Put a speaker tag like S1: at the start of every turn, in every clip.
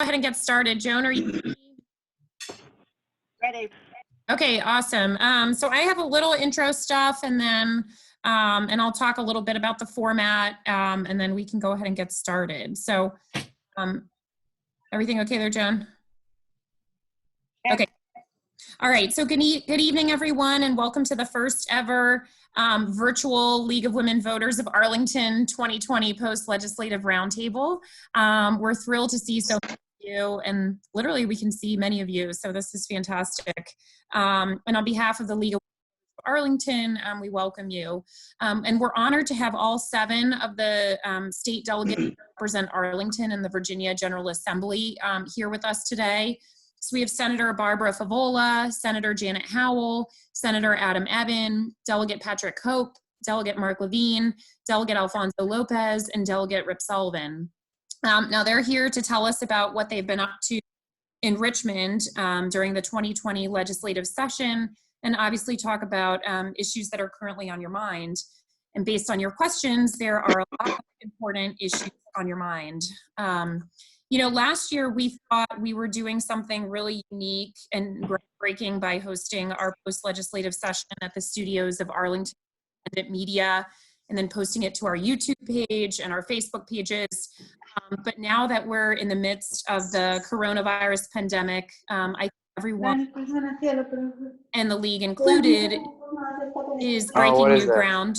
S1: ahead and get started. Joan, are you ready?
S2: Ready.
S1: Okay, awesome. So I have a little intro stuff and then and I'll talk a little bit about the format and then we can go ahead and get started. So everything okay there, Joan? Okay. All right, so good evening, everyone, and welcome to the first ever virtual League of Women Voters of Arlington 2020 Post-Legislative Roundtable. We're thrilled to see so many of you, and literally we can see many of you, so this is fantastic. And on behalf of the League of Women of Arlington, we welcome you. And we're honored to have all 7 of the state delegates who represent Arlington in the Virginia General Assembly here with us today. So we have Senator Barbara Favola, Senator Janet Howell, Senator Adam Ebbin, Delegate Patrick Hope, Delegate Mark Levine, Delegate Alfonso Lopez, and Delegate Rip Sullivan. Now they're here to tell us about what they've been up to in Richmond during the 2020 legislative session, and obviously talk about issues that are currently on your mind. And based on your questions, there are a lot of important issues on your mind. You know, last year we thought we were doing something really unique and groundbreaking by hosting our post-legislative session at the studios of Arlington Independent Media and then posting it to our YouTube page and our Facebook pages. But now that we're in the midst of the coronavirus pandemic, I think everyone, and the league included, is breaking new ground.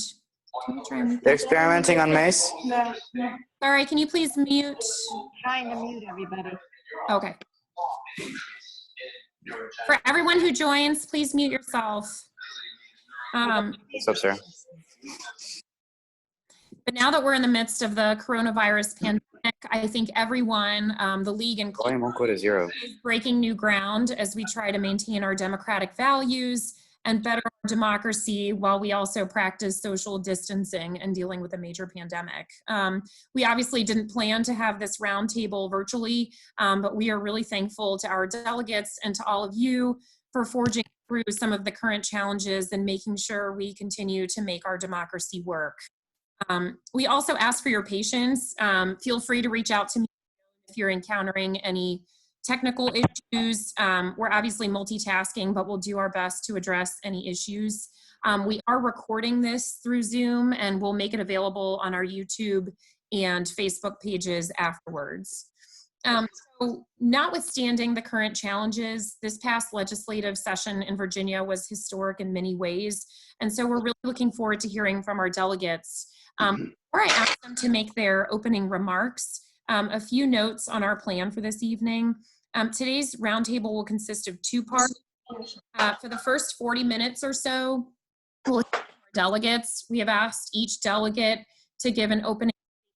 S3: They're experimenting on Mace?
S2: No.
S1: Sorry, can you please mute?
S2: Trying to mute everybody.
S1: Okay. For everyone who joins, please mute yourself.
S3: What's up, sir?
S1: But now that we're in the midst of the coronavirus pandemic, I think everyone, the league included,
S3: Volume 1 quote is 0.
S1: is breaking new ground as we try to maintain our democratic values and better our democracy while we also practice social distancing and dealing with a major pandemic. We obviously didn't plan to have this roundtable virtually, but we are really thankful to our delegates and to all of you for forging through some of the current challenges and making sure we continue to make our democracy work. We also ask for your patience. Feel free to reach out to me if you're encountering any technical issues. We're obviously multitasking, but we'll do our best to address any issues. We are recording this through Zoom and we'll make it available on our YouTube and Facebook pages afterwards. So notwithstanding the current challenges, this past legislative session in Virginia was historic in many ways. And so we're really looking forward to hearing from our delegates. Before I ask them to make their opening remarks, a few notes on our plan for this evening. Today's roundtable will consist of 2 parts. For the first 40 minutes or so, we'll hear from our delegates. We have asked each delegate to give an opening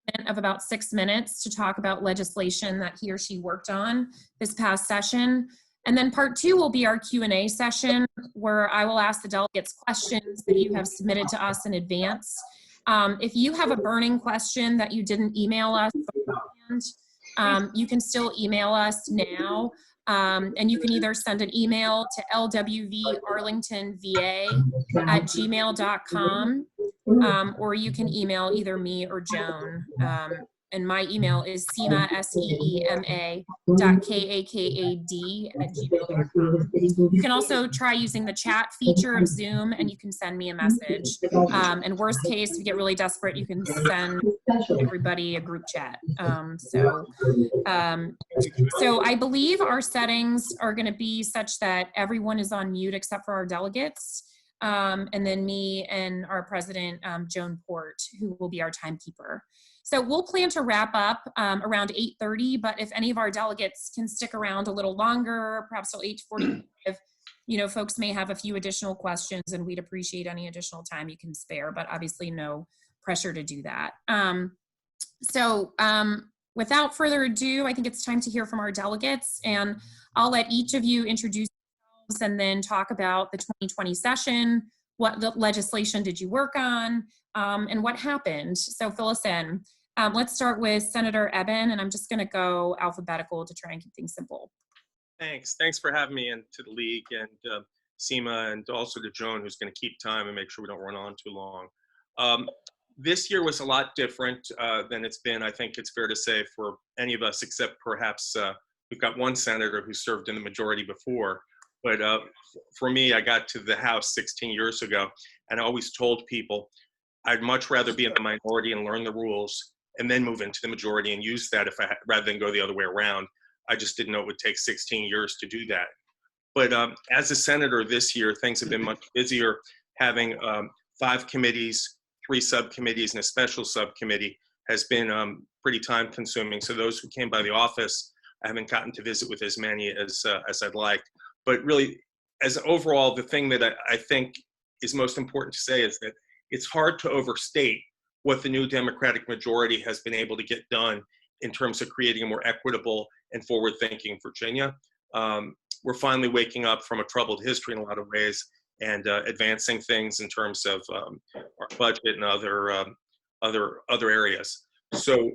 S1: statement of about 6 minutes to talk about legislation that he or she worked on this past session. And then part 2 will be our Q&A session, where I will ask the delegates questions that you have submitted to us in advance. If you have a burning question that you didn't email us beforehand, you can still email us now, and you can either send an email to lwvarlingtonva@gmail.com, or you can email either me or Joan. And my email is seema, seema.kakad@gmail.com. You can also try using the chat feature of Zoom and you can send me a message. And worst case, if you get really desperate, you can send everybody a group chat. So I believe our settings are going to be such that everyone is on mute except for our delegates. And then me and our president, Joan Port, who will be our timekeeper. So we'll plan to wrap up around 8:30, but if any of our delegates can stick around a little longer, perhaps till 8:45, you know, folks may have a few additional questions and we'd appreciate any additional time you can spare, but obviously no pressure to do that. Without further ado, I think it's time to hear from our delegates, and I'll let each of you introduce yourselves and then talk about the 2020 session. What legislation did you work on, and what happened? So fill us in. Let's start with Senator Ebbin, and I'm just going to go alphabetical to try and keep things simple.
S4: Thanks for having me, and to the league and SEMA, and also to Joan, who's going to keep time and make sure we don't run on too long. This year was a lot different than it's been, I think it's fair to say, for any of us except perhaps We've got one senator who served in the majority before. But for me, I got to the House 16 years ago, and I always told people I'd much rather be in the minority and learn the rules and then move into the majority and use that rather than go the other way around. I just didn't know it would take 16 years to do that. But as a senator this year, things have been much busier, having 5 committees, 3 subcommittees, and a special subcommittee has been pretty time consuming. So those who came by the office, I haven't gotten to visit with as many as I'd like. But really, as overall, the thing that I think is most important to say is that it's hard to overstate what the new Democratic majority has been able to get done in terms of creating a more equitable and forward-thinking Virginia. We're finally waking up from a troubled history in a lot of ways and advancing things in terms of our budget and other areas. So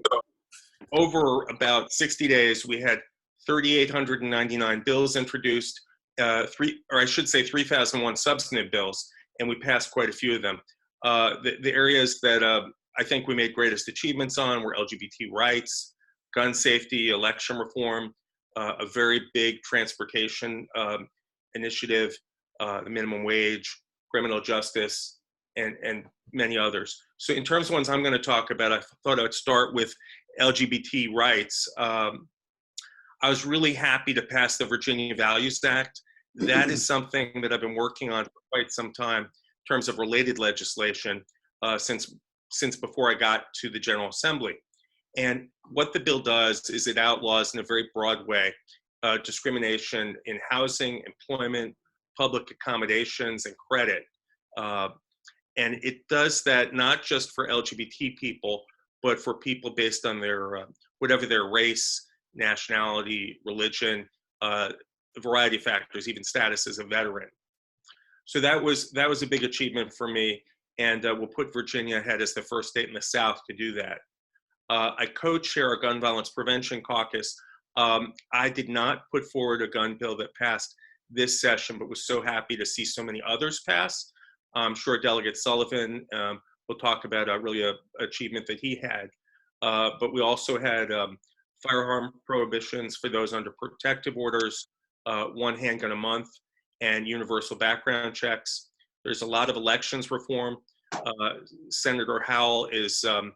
S4: over about 60 days, we had 3,899 bills introduced, 3,001 substantive bills, and we passed quite a few of them. The areas that I think we made greatest achievements on were LGBT rights, gun safety, election reform, a very big transportation initiative, the minimum wage, criminal justice, and many others. So in terms of ones I'm going to talk about, I thought I would start with LGBT rights. I was really happy to pass the Virginia Values Act. That is something that I've been working on for quite some time in terms of related legislation since before I got to the General Assembly. And what the bill does is it outlaws in a very broad way discrimination in housing, employment, public accommodations, and credit. And it does that not just for LGBT people, but for people based on their whatever their race, nationality, religion, a variety of factors, even status as a veteran. So that was a big achievement for me, and we'll put Virginia ahead as the first state in the South to do that. I co-chair a gun violence prevention caucus. I did not put forward a gun bill that passed this session, but was so happy to see so many others pass. I'm sure Delegate Sullivan will talk about really an achievement that he had. But we also had firearm prohibitions for those under protective orders, 1 handgun a month, and universal background checks. There's a lot of elections reform. Senator Howell is the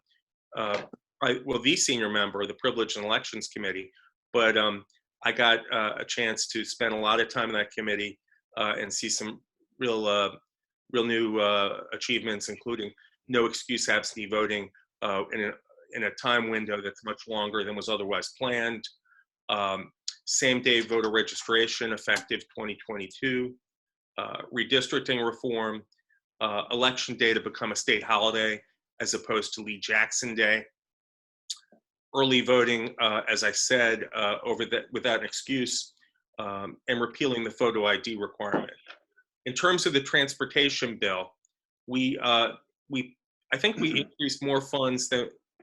S4: senior member of the Privilege and Elections Committee, but I got a chance to spend a lot of time in that committee and see some real new achievements, including no excuse absentee voting in a time window that's much longer than was otherwise planned. Same-day voter registration effective 2022, redistricting reform, election day to become a state holiday as opposed to Lee Jackson Day, early voting, as I said, without an excuse, and repealing the photo ID requirement. In terms of the transportation bill, I think we increased more funds,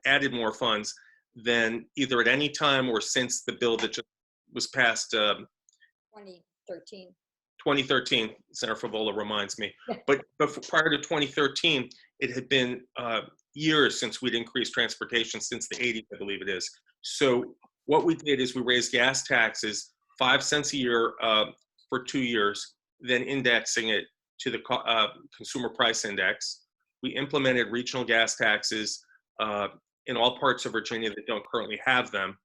S4: added more funds than either at any time or since the bill that just was passed 2013, Senator Favola reminds me. But prior to 2013, it had been years since we'd increased transportation, since the 80s, I believe it is. So what we did is we raised gas taxes 5 cents a year for 2 years, then indexing it to the consumer price index. We implemented regional gas taxes in all parts of Virginia that don't currently have them.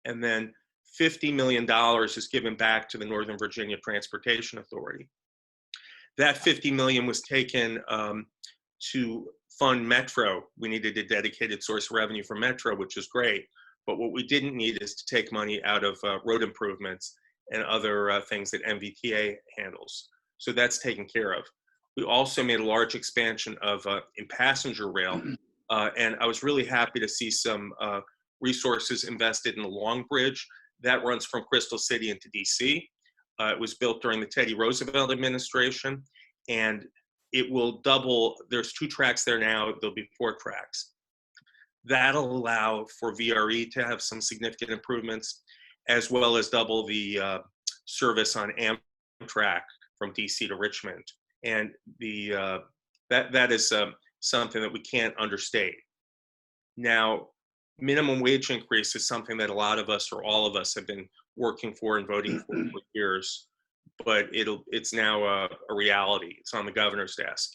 S4: And then $50 million is given back to the Northern Virginia Transportation Authority. That $50 million was taken to fund Metro. We needed a dedicated source of revenue for Metro, which is great. But what we didn't need is to take money out of road improvements and other things that MVTA handles. So that's taken care of. We also made a large expansion of in passenger rail. And I was really happy to see some resources invested in the Long Bridge. That runs from Crystal City into DC. It was built during the Teddy Roosevelt administration, and it will double. There's 2 tracks there now. There'll be 4 tracks. That'll allow for VRE to have some significant improvements, as well as double the service on Amtrak from DC to Richmond. And that is something that we can't understate. Now, minimum wage increase is something that a lot of us or all of us have been working for and voting for years, but it's now a reality. It's on the governor's desk.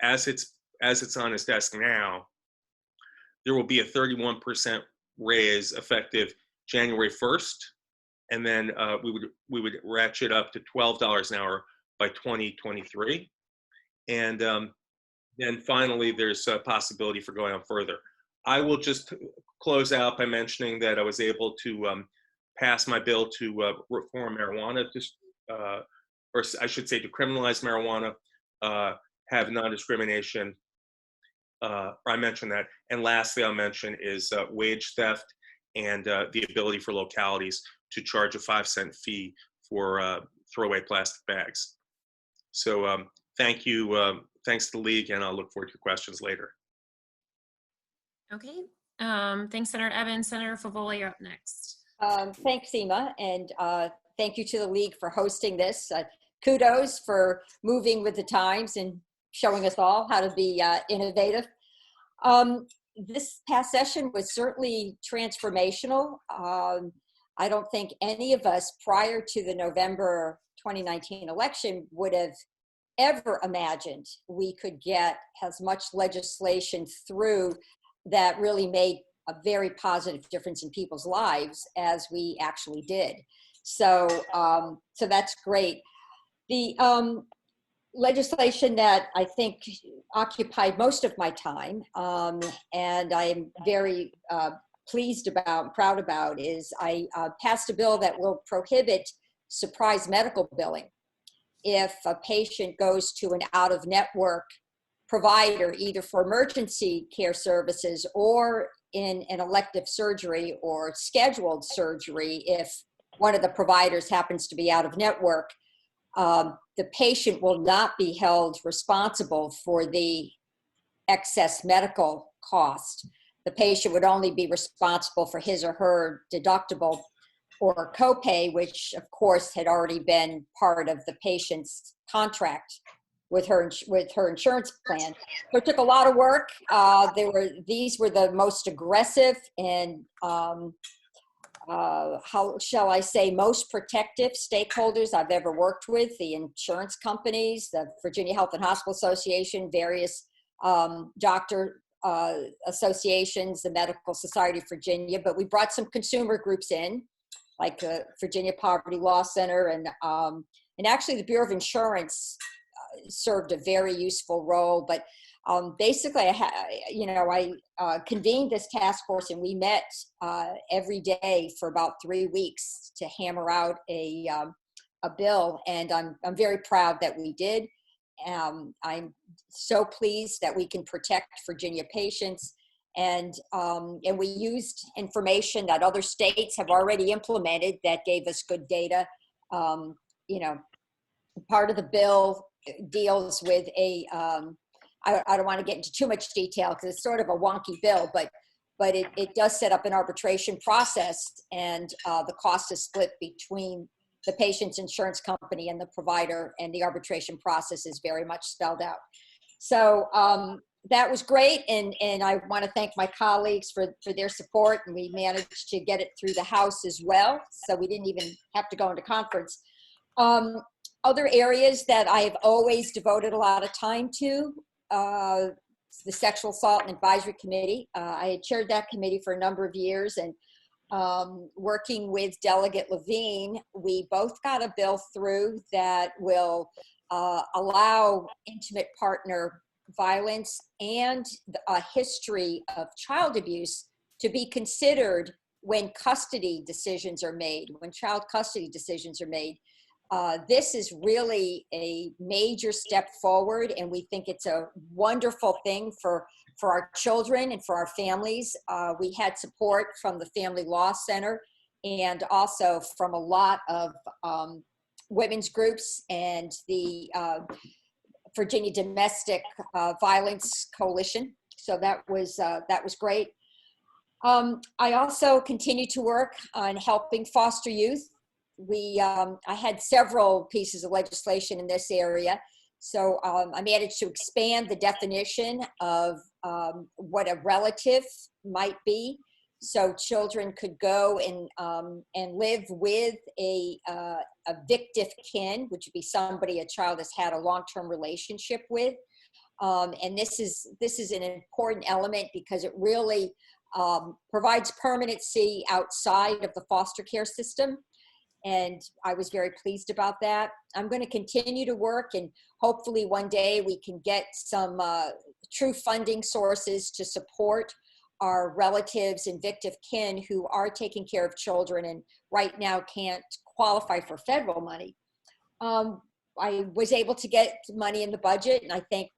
S4: As it's on his desk now, there will be a 31% raise effective January 1st, and then we would ratchet up to $12 an hour by 2023, and then finally there's a possibility for going on further. I will just close out by mentioning that I was able to pass my bill to reform marijuana, or I should say to criminalize marijuana, have non-discrimination. I mentioned that. And lastly, I'll mention is wage theft and the ability for localities to charge a 5-cent fee for throwaway plastic bags. So thank you. Thanks to the League, and I'll look forward to your questions later.
S1: Okay. Thanks, Senator Evans. Senator Favoli, you're up next.
S5: Thanks, Seema, and thank you to the League for hosting this. Kudos for moving with the times and showing us all how to be innovative. This past session was certainly transformational. I don't think any of us prior to the November 2019 election would have ever imagined we could get as much legislation through that really made a very positive difference in people's lives as we actually did. So, so that's great. The legislation that I think occupied most of my time, and I'm very pleased about, proud about, is I passed a bill that will prohibit surprise medical billing. If a patient goes to an out-of-network provider, either for emergency care services or in an elective surgery or scheduled surgery, if one of the providers happens to be out of network, the patient will not be held responsible for the excess medical cost. The patient would only be responsible for his or her deductible or copay, which of course had already been part of the patient's contract with her insurance plan. So it took a lot of work. These were the most aggressive and how shall I say, most protective stakeholders I've ever worked with: the insurance companies, the Virginia Health and Hospital Association, various doctor associations, the Medical Society of Virginia, but we brought some consumer groups in, like the Virginia Poverty Law Center, and actually the Bureau of Insurance served a very useful role. But basically, I convened this task force, and we met every day for about 3 weeks to hammer out a bill, and I'm very proud that we did. I'm so pleased that we can protect Virginia patients, and we used information that other states have already implemented that gave us good data. Part of the bill deals with I don't want to get into too much detail because it's sort of a wonky bill, but it does set up an arbitration process, and the cost is split between the patient's insurance company and the provider, and the arbitration process is very much spelled out. So that was great, and I want to thank my colleagues for their support, and we managed to get it through the House as well, so we didn't even have to go into conference. Other areas that I have always devoted a lot of time to, the Sexual Assault and Advisory Committee. I had chaired that committee for a number of years, and working with Delegate Levine, we both got a bill through that will allow intimate partner violence and a history of child abuse to be considered when custody decisions are made, when child custody decisions are made. This is really a major step forward, and we think it's a wonderful thing for our children and for our families. We had support from the Family Law Center and also from a lot of women's groups and the Virginia Domestic Violence Coalition. So that was great. I also continue to work on helping foster youth. I had several pieces of legislation in this area So I managed to expand the definition of what a relative might be. So children could go and live with a victive kin, which would be somebody a child has had a long-term relationship with. And this is an important element because it really provides permanency outside of the foster care system. And I was very pleased about that. I'm going to continue to work, and hopefully one day we can get some true funding sources to support our relatives and victive kin who are taking care of children and right now can't qualify for federal money. I was able to get money in the budget, and I thank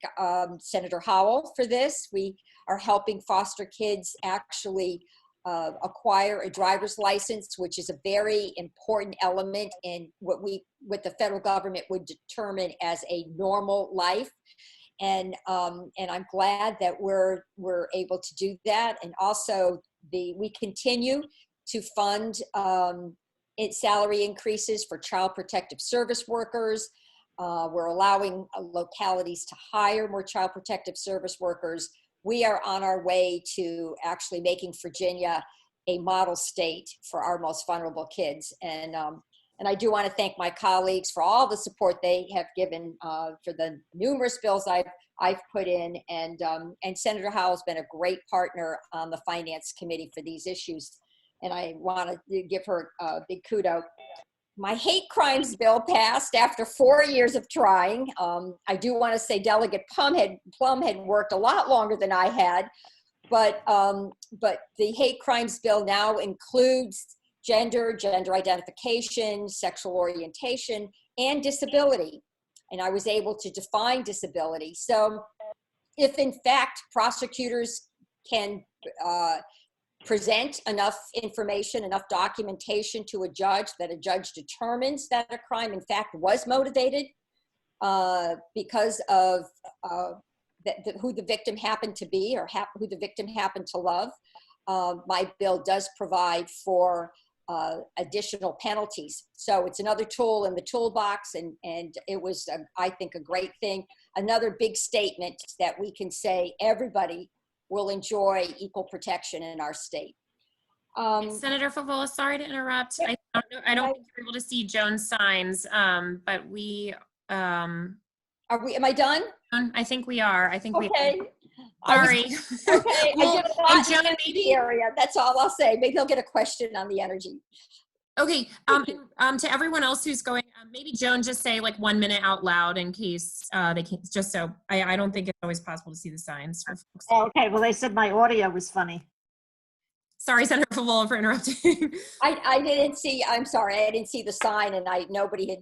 S5: Senator Howell for this. We are helping foster kids actually acquire a driver's license, which is a very important element in what the federal government would determine as a normal life. And I'm glad that we're able to do that. And also we continue to fund salary increases for child protective service workers. We're allowing localities to hire more child protective service workers. We are on our way to actually making Virginia a model state for our most vulnerable kids. And I do want to thank my colleagues for all the support they have given for the numerous bills I've put in. And Senator Howell's been a great partner on the Finance Committee for these issues. And I want to give her a big kudo. My hate crimes bill passed after 4 years of trying. I do want to say Delegate Plum had worked a lot longer than I had, but the hate crimes bill now includes gender identification, sexual orientation, and disability. And I was able to define disability. So if in fact prosecutors can present enough information, enough documentation to a judge that a judge determines that a crime in fact was motivated because of who the victim happened to be or who the victim happened to love. My bill does provide for additional penalties. So it's another tool in the toolbox, and it was, I think, a great thing. Another big statement that we can say everybody will enjoy equal protection in our state.
S1: Senator Favola, sorry to interrupt. I don't think you're able to see Joan's signs, but we.
S5: Am I done?
S1: I think we are. I think
S5: okay.
S1: Sorry.
S5: Okay.
S1: Well,
S5: I did a lot
S1: and Joan,
S5: in the area. That's all I'll say. Maybe they'll get a question on the energy.
S1: Okay. To everyone else who's going, maybe Joan just say like 1 minute out loud in case they can. Just so I don't think it's always possible to see the signs for folks.
S2: Okay, well, they said my audio was funny.
S1: Sorry, Senator Favola, for interrupting.
S5: I didn't see. I'm sorry. I didn't see the sign, and nobody had.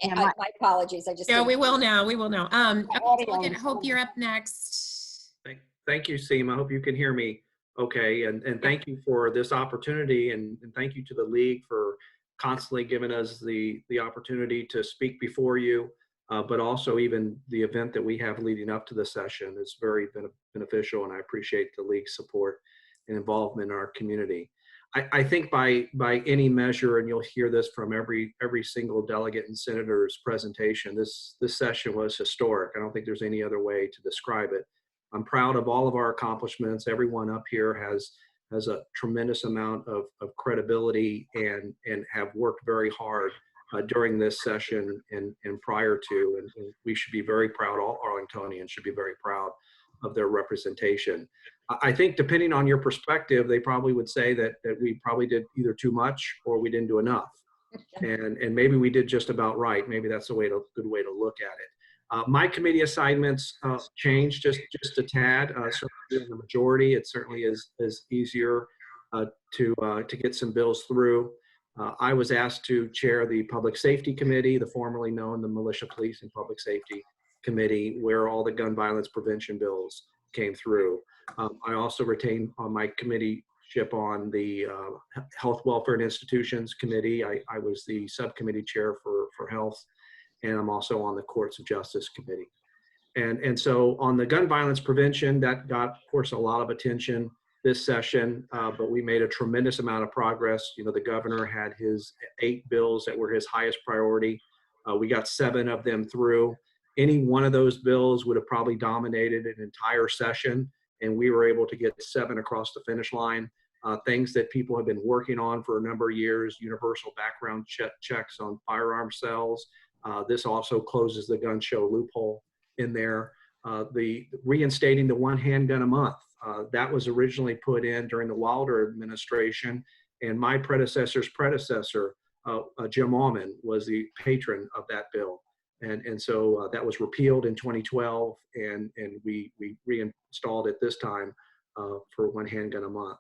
S2: Yeah,
S5: my apologies. I just.
S1: Yeah, we will now. We will now. Okay,
S2: audio
S1: Delegate
S2: is
S1: Hope,
S2: funny.
S1: you're up next.
S6: Thank you, Seema. I hope you can hear me okay. And thank you for this opportunity, and thank you to the League for constantly giving us the opportunity to speak before you, but also even the event that we have leading up to the session is very beneficial, and I appreciate the League's support and involvement in our community. I think by any measure, and you'll hear this from every single delegate and senator's presentation, this session was historic. I don't think there's any other way to describe it. I'm proud of all of our accomplishments. Everyone up here has a tremendous amount of credibility and have worked very hard during this session and prior to, and we should be very proud, all Arlingtonians should be very proud of their representation. I think depending on your perspective, they probably would say that we probably did either too much or we didn't do enough. And maybe we did just about right. Maybe that's a good way to look at it. My committee assignments changed just a tad. Certainly in the majority, it certainly is easier to get some bills through. I was asked to chair the Public Safety Committee, the formerly known the Militia, Police, and Public Safety Committee, where all the gun violence prevention bills came through. I also retained on my committeeship on the Health, Welfare, and Institutions Committee. I was the subcommittee chair for health, and I'm also on the Courts of Justice Committee. And so on the gun violence prevention, that got, of course, a lot of attention this session, but we made a tremendous amount of progress. You know, the governor had his 8 bills that were his highest priority. We got 7 of them through. Any one of those bills would have probably dominated an entire session, and we were able to get 7 across the finish line. Things that people have been working on for a number of years, universal background checks on firearm sales. This also closes the gun show loophole in there. The reinstating the 1 handgun a month. That was originally put in during the Wilder administration, and my predecessor's predecessor, Jim Allman, was the patron of that bill. And so that was repealed in 2012, and we reinstalled it this time for 1 handgun a month.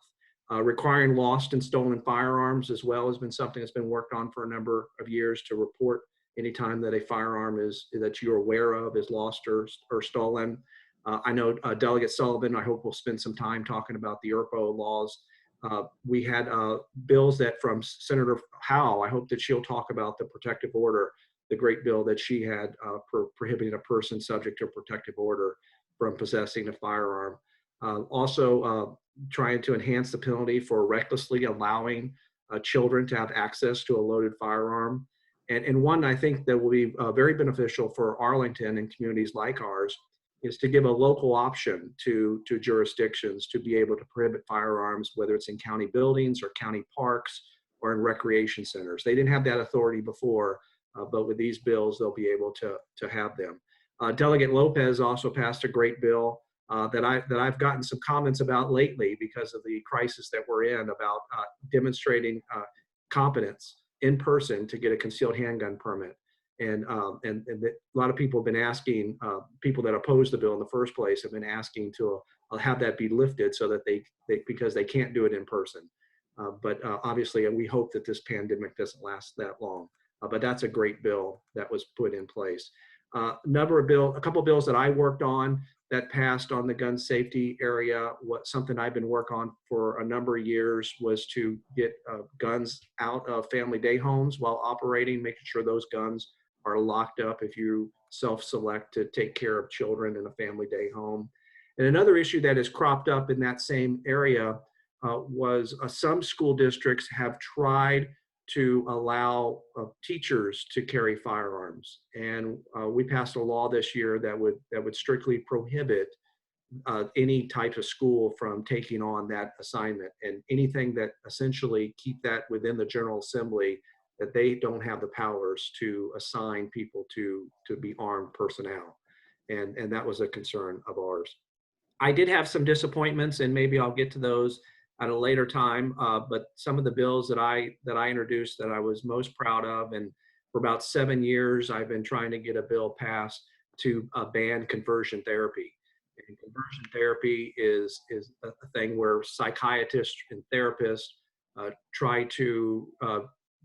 S6: Requiring lost and stolen firearms as well has been something that's been worked on for a number of years, to report anytime that a firearm that you're aware of is lost or stolen. I know Delegate Sullivan, I hope we'll spend some time talking about the ERPO laws. We had bills that from Senator Howell. I hope that she'll talk about the protective order, the great bill that she had prohibiting a person subject to a protective order from possessing a firearm. Also trying to enhance the penalty for recklessly allowing children to have access to a loaded firearm. And one I think that will be very beneficial for Arlington and communities like ours is to give a local option to jurisdictions to be able to prohibit firearms, whether it's in county buildings or county parks or in recreation centers. They didn't have that authority before, but with these bills, they'll be able to have them. Delegate Lopez also passed a great bill that I've gotten some comments about lately because of the crisis that we're in, about demonstrating competence in person to get a concealed handgun permit. And a lot of people have been asking, people that oppose the bill in the first place have been asking to have that be lifted so that because they can't do it in person. But obviously, we hope that this pandemic doesn't last that long. But that's a great bill that was put in place. A couple of bills that I worked on that passed on the gun safety area. Something I've been working on for a number of years was to get guns out of family day homes while operating, making sure those guns are locked up if you self-select to take care of children in a family day home. And another issue that has cropped up in that same area was some school districts have tried to allow teachers to carry firearms. And we passed a law this year that would strictly prohibit any type of school from taking on that assignment, and anything that essentially keep that within the General Assembly, that they don't have the powers to assign people to be armed personnel. And that was a concern of ours. I did have some disappointments, and maybe I'll get to those at a later time, but some of the bills that I introduced that I was most proud of, and for about 7 years, I've been trying to get a bill passed to ban conversion therapy. And conversion therapy is a thing where psychiatrists and therapists try to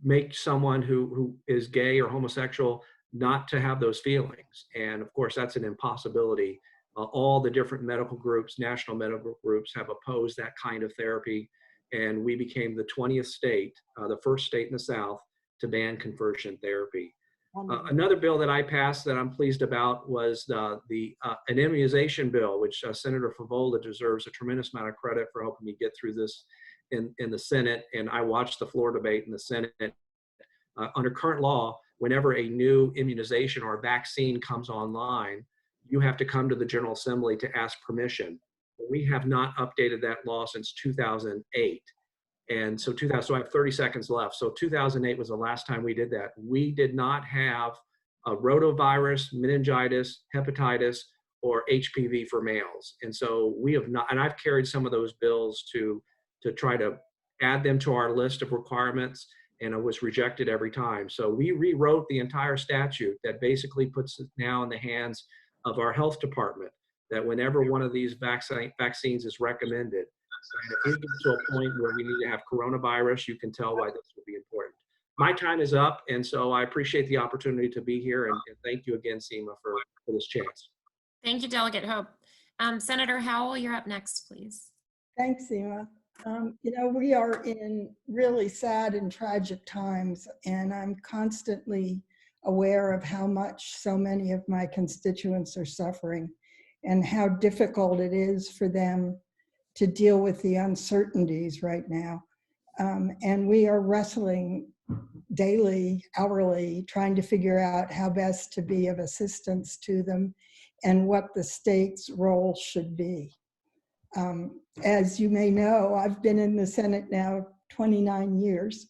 S6: make someone who is gay or homosexual not to have those feelings. And of course, that's an impossibility. All the different medical groups, national medical groups, have opposed that kind of therapy. And we became the 20th state, the first state in the South, to ban conversion therapy. Another bill that I passed that I'm pleased about was an immunization bill, which Senator Favola deserves a tremendous amount of credit for helping me get through this in the Senate. And I watched the floor debate in the Senate. Under current law, whenever a new immunization or a vaccine comes online, you have to come to the General Assembly to ask permission. We have not updated that law since 2008. And so I have 30 seconds left. So 2008 was the last time we did that. We did not have a rotavirus, meningitis, hepatitis, or HPV for males. And so we have not, and I've carried some of those bills to try to add them to our list of requirements, and it was rejected every time. So we rewrote the entire statute that basically puts it now in the hands of our health department, that whenever one of these vaccines is recommended, if we get to a point where we need to have coronavirus, you can tell why this would be important. My time is up, and so I appreciate the opportunity to be here, and thank you again, Seema, for this chance.
S1: Thank you, Delegate Hope. Senator Howell, you're up next, please.
S7: Thanks, Seema. We are in really sad and tragic times, and I'm constantly aware of how much so many of my constituents are suffering and how difficult it is for them to deal with the uncertainties right now. And we are wrestling daily, hourly, trying to figure out how best to be of assistance to them and what the state's role should be. As you may know, I've been in the Senate now 29 years.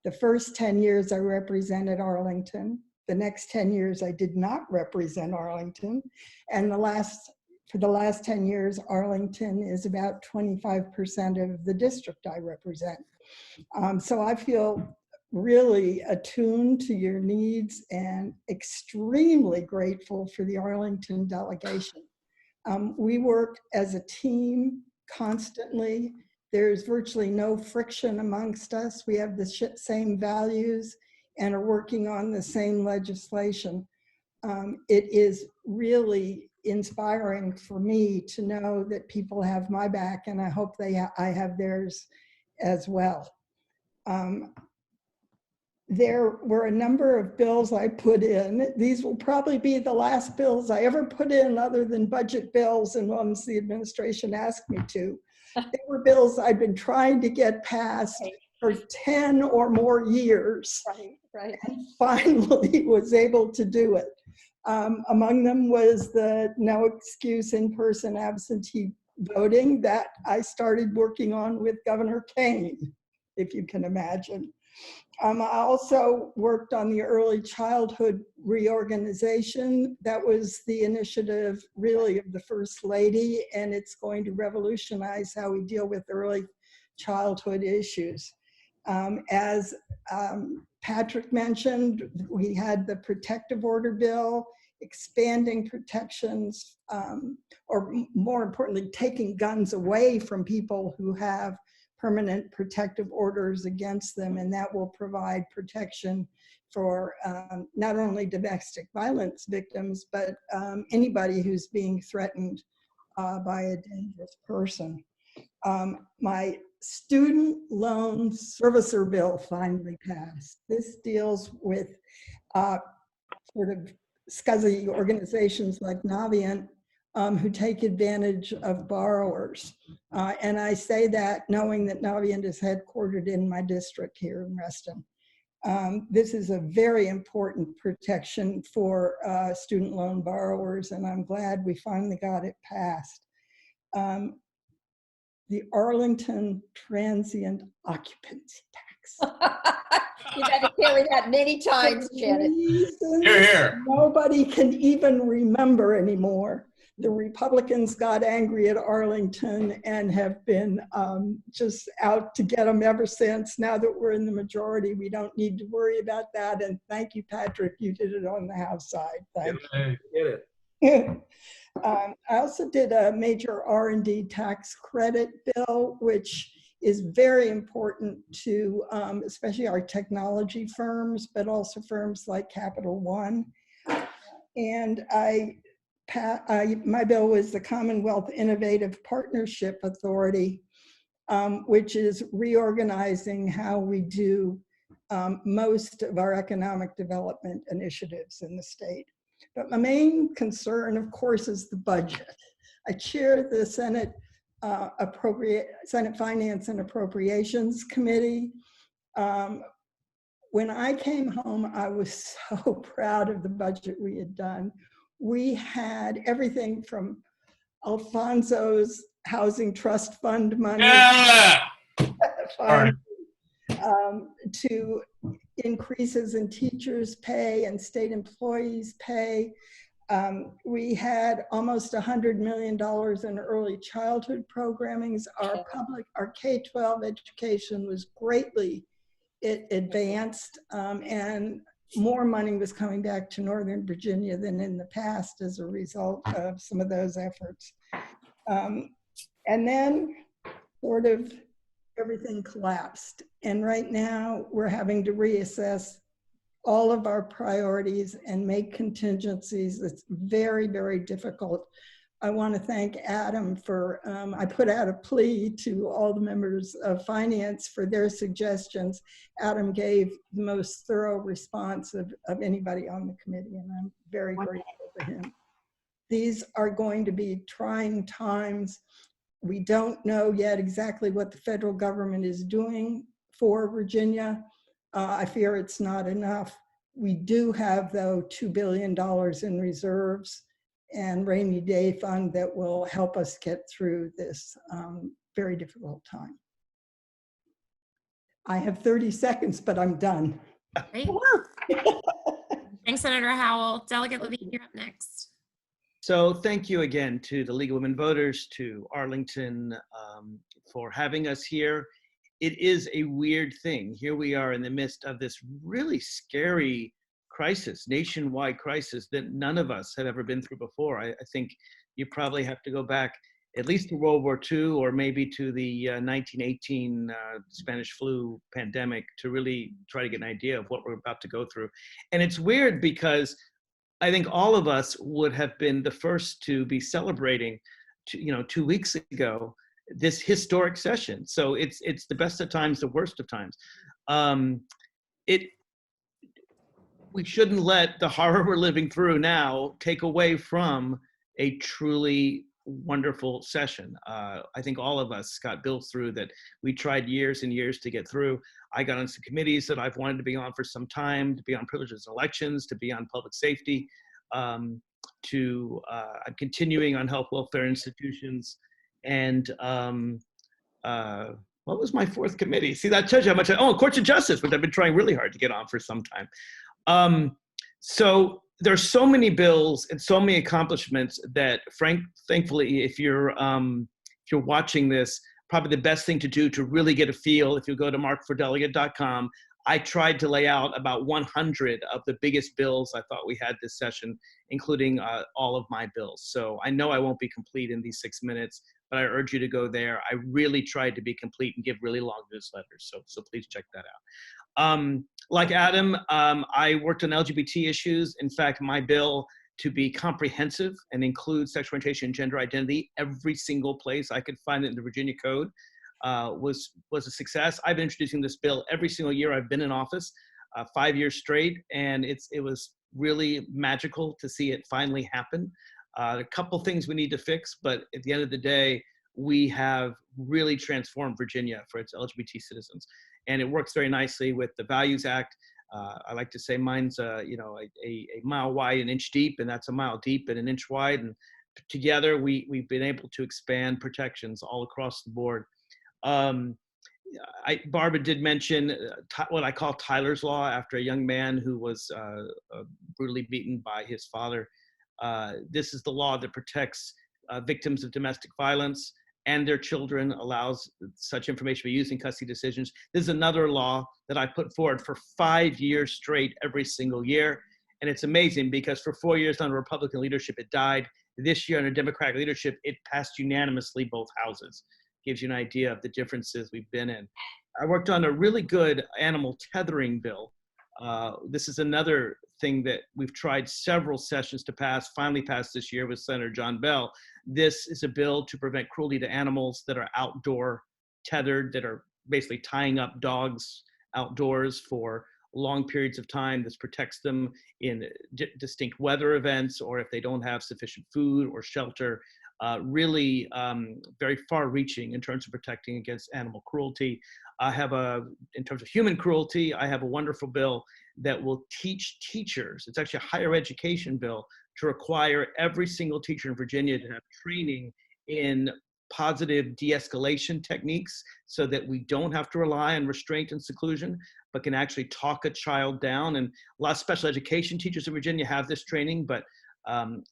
S7: The first 10 years I represented Arlington. The next 10 years I did not represent Arlington. And for the last 10 years, Arlington is about 25% of the district I represent. So I feel really attuned to your needs and extremely grateful for the Arlington delegation. We work as a team constantly. There's virtually no friction amongst us. We have the same values and are working on the same legislation. It is really inspiring for me to know that people have my back, and I hope I have theirs as well. There were a number of bills I put in. These will probably be the last bills I ever put in other than budget bills and ones the administration asked me to. They were bills I'd been trying to get passed for 10 or more years.
S5: Right.
S7: And finally was able to do it. Among them was the no excuse in-person absentee voting that I started working on with Governor Kane, if you can imagine. I also worked on the early childhood reorganization. That was the initiative really of the First Lady, and it's going to revolutionize how we deal with early childhood issues. As Patrick mentioned, we had the protective order bill, expanding protections, or more importantly, taking guns away from people who have permanent protective orders against them, and that will provide protection for not only domestic violence victims, but anybody who's being threatened by a dangerous person. My student loan servicer bill finally passed. This deals with sort of scuzzy organizations like Navient who take advantage of borrowers. And I say that knowing that Navient is headquartered in my district here in Reston. This is a very important protection for student loan borrowers, and I'm glad we finally got it passed. The Arlington Transient Occupancy Tax.
S5: You've had to carry that many times, Janet.
S8: Hear, hear.
S7: Nobody can even remember anymore. The Republicans got angry at Arlington and have been just out to get them ever since. Now that we're in the majority, we don't need to worry about that. And thank you, Patrick, you did it on the House side. Thank you.
S6: Get it.
S7: I also did a major R&D tax credit bill, which is very important to especially our technology firms, but also firms like Capital One. And my bill was the Commonwealth Innovative Partnership Authority, which is reorganizing how we do most of our economic development initiatives in the state. But my main concern, of course, is the budget. I chair the Senate Finance and Appropriations Committee. When I came home, I was so proud of the budget we had done. We had everything from Alfonso's Housing Trust Fund money to increases in teachers' pay and state employees' pay. We had almost $100 million in early childhood programming. Our K-12 education was greatly advanced, and more money was coming back to Northern Virginia than in the past as a result of some of those efforts. And then sort of everything collapsed. And right now we're having to reassess all of our priorities and make contingencies. It's very, very difficult. I want to thank Adam for, I put out a plea to all the members of finance for their suggestions. Adam gave the most thorough response of anybody on the committee, and I'm very grateful to him. These are going to be trying times. We don't know yet exactly what the federal government is doing for Virginia. I fear it's not enough. We do have, though, $2 billion in reserves and rainy day fund that will help us get through this very difficult time. I have 30 seconds, but I'm done.
S1: Great. Thanks, Senator Howell. Delegate Levine, you're up next.
S8: So thank you again to the League of Women Voters, to Arlington for having us here. It is a weird thing. Here we are in the midst of this really scary crisis, nationwide crisis that none of us have ever been through before. I think you probably have to go back at least to World War II or maybe to the 1918 Spanish flu pandemic to really try to get an idea of what we're about to go through. And it's weird because I think all of us would have been the first to be celebrating, 2 weeks ago, this historic session. So it's the best of times, the worst of times. We shouldn't let the horror we're living through now take away from a truly wonderful session. I think all of us got bills through that we tried years and years to get through. I got on some committees that I've wanted to be on for some time, to be on privileges and elections, to be on public safety, I'm continuing on health welfare institutions. And what was my fourth committee? See, that tells you how much, Courts of Justice, which I've been trying really hard to get on for some time. So there's so many bills and so many accomplishments that, thankfully, if you're watching this, probably the best thing to do to really get a feel, if you go to markfordelegate.com, I tried to lay out about 100 of the biggest bills I thought we had this session, including all of my bills. So I know I won't be complete in these 6 minutes, but I urge you to go there. I really tried to be complete and give really long newsletters, so please check that out. Like Adam, I worked on LGBT issues. In fact, my bill to be comprehensive and include sexual orientation and gender identity every single place I could find it in the Virginia Code was a success. I've been introducing this bill every single year I've been in office, 5 years straight, and it was really magical to see it finally happen. A couple things we need to fix, but at the end of the day, we have really transformed Virginia for its LGBT citizens. And it works very nicely with the Values Act. I like to say mine's a mile wide, an inch deep, and that's a mile deep and an inch wide. And together, we've been able to expand protections all across the board. Barbara did mention what I call Tyler's Law, after a young man who was brutally beaten by his father. This is the law that protects victims of domestic violence and their children, allows such information to be used in custody decisions. This is another law that I put forward for 5 years straight every single year. And it's amazing because for 4 years under Republican leadership, it died. This year under Democratic leadership, it passed unanimously both houses. Gives you an idea of the differences we've been in. I worked on a really good animal tethering bill. This is another thing that we've tried several sessions to pass, finally passed this year with Senator John Bell. This is a bill to prevent cruelty to animals that are outdoor tethered, that are basically tying up dogs outdoors for long periods of time. This protects them in distinct weather events, or if they don't have sufficient food or shelter. Really very far-reaching in terms of protecting against animal cruelty. In terms of human cruelty, I have a wonderful bill that will teach teachers, it's actually a higher education bill, to require every single teacher in Virginia to have training in positive de-escalation techniques so that we don't have to rely on restraint and seclusion, but can actually talk a child down. And a lot of special education teachers in Virginia have this training, but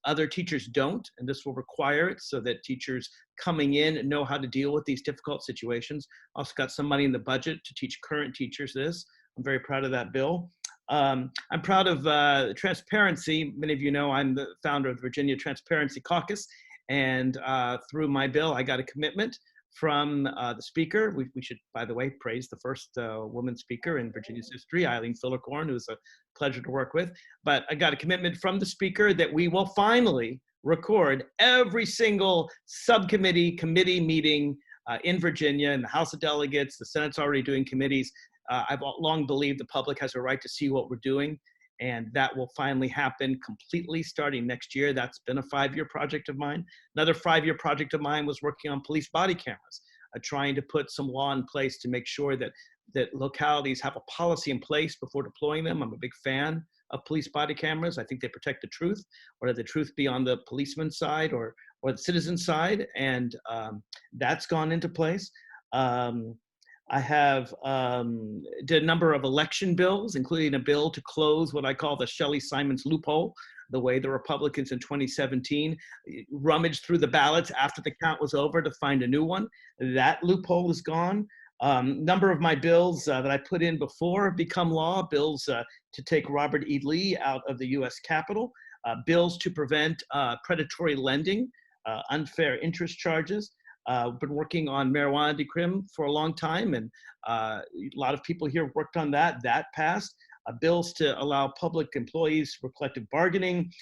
S8: other teachers don't, and this will require it so that teachers coming in know how to deal with these difficult situations. Also got some money in the budget to teach current teachers this. I'm very proud of that bill. I'm proud of transparency. Many of you know I'm the founder of the Virginia Transparency Caucus, and through my bill, I got a commitment from the speaker. We should, by the way, praise the first woman speaker in Virginia's history, Eileen Fillicorn, who's a pleasure to work with. But I got a commitment from the speaker that we will finally record every single subcommittee, committee meeting in Virginia, in the House of Delegates. The Senate's already doing committees. I've long believed the public has a right to see what we're doing, and that will finally happen completely starting next year. That's been a 5-year project of mine. Another 5-year project of mine was working on police body cameras, trying to put some law in place to make sure that that localities have a policy in place before deploying them. I'm a big fan of police body cameras. I think they protect the truth, whether the truth be on the policeman's side or the citizen's side, and that's gone into place. I have did a number of election bills, including a bill to close what I call the Shelley Simons loophole, the way the Republicans in 2017 rummaged through the ballots after the count was over to find a new one. That loophole is gone. Number of my bills that I put in before have become law, bills to take Robert E. Lee out of the US Capitol, bills to prevent predatory lending, unfair interest charges. Been working on marijuana decrim for a long time, and a lot of people here worked on that. That passed. Bills to allow public employees for collective bargaining,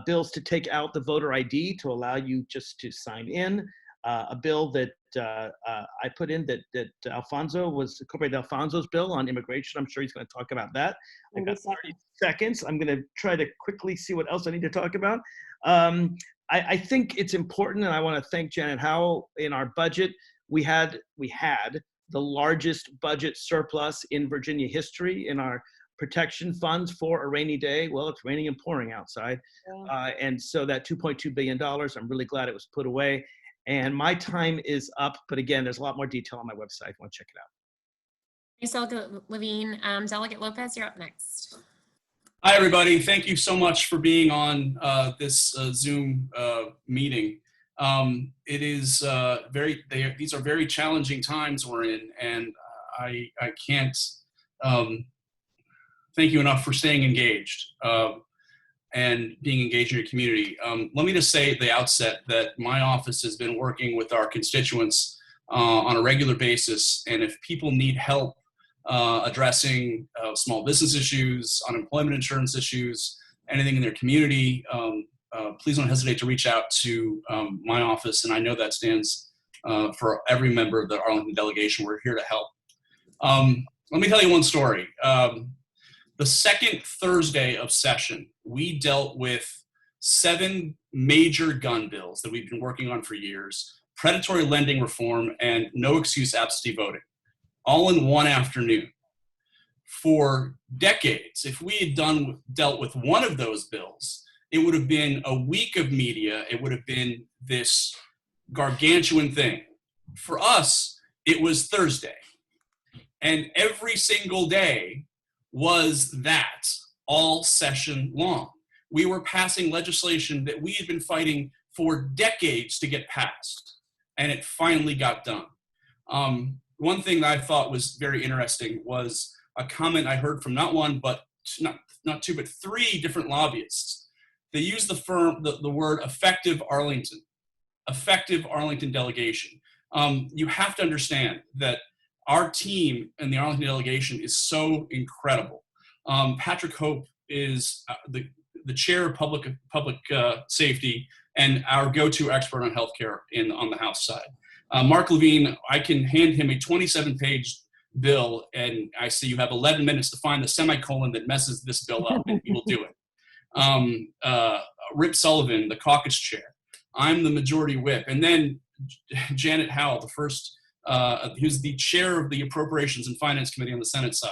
S8: bills to take out the voter ID to allow you just to sign in, a bill that I put in that Alfonso was incorporated Alfonso's bill on immigration. I'm sure he's going to talk about that. I got 30 seconds. I'm going to try to quickly see what else I need to talk about. I think it's important, and I want to thank Janet Howell. In our budget, we had the largest budget surplus in Virginia history in our protection funds for a rainy day. Well, it's raining and pouring outside.
S5: Yeah.
S8: And so that $2.2 billion, I'm really glad it was put away. And my time is up. But again, there's a lot more detail on my website if you want to check it out.
S1: Thanks, Delegate Levine. Delegate Lopez, you're up next.
S9: Hi, everybody. Thank you so much for being on this Zoom meeting. It is these are very challenging times we're in, and I can't thank you enough for staying engaged and being engaged in your community. Let me just say at the outset that my office has been working with our constituents on a regular basis, and if people need help addressing small business issues, unemployment insurance issues, anything in their community, please don't hesitate to reach out to my office, and I know that stands for every member of the Arlington delegation. We're here to help. Let me tell you one story. The second Thursday of session, we dealt with 7 major gun bills that we've been working on for years: predatory lending reform and no excuse absentee voting, all in one afternoon. For decades, if we had dealt with one of those bills, it would have been a week of media. It would have been this gargantuan thing. For us, it was Thursday. And every single day was that all session long. We were passing legislation that we had been fighting for decades to get passed, and it finally got done. One thing that I thought was very interesting was a comment I heard from not one, but not two, but 3 different lobbyists. They used the word effective Arlington delegation. You have to understand that our team and the Arlington delegation is so incredible. Patrick Hope is the chair of public safety and our go-to expert on healthcare on the House side. Mark Levine, I can hand him a 27-page bill, and I say you have 11 minutes to find the semicolon that messes this bill up, and he will do it. Rip Sullivan, the caucus chair. I'm the majority whip. And then Janet Howell, who's the chair of the Appropriations and Finance Committee on the Senate side.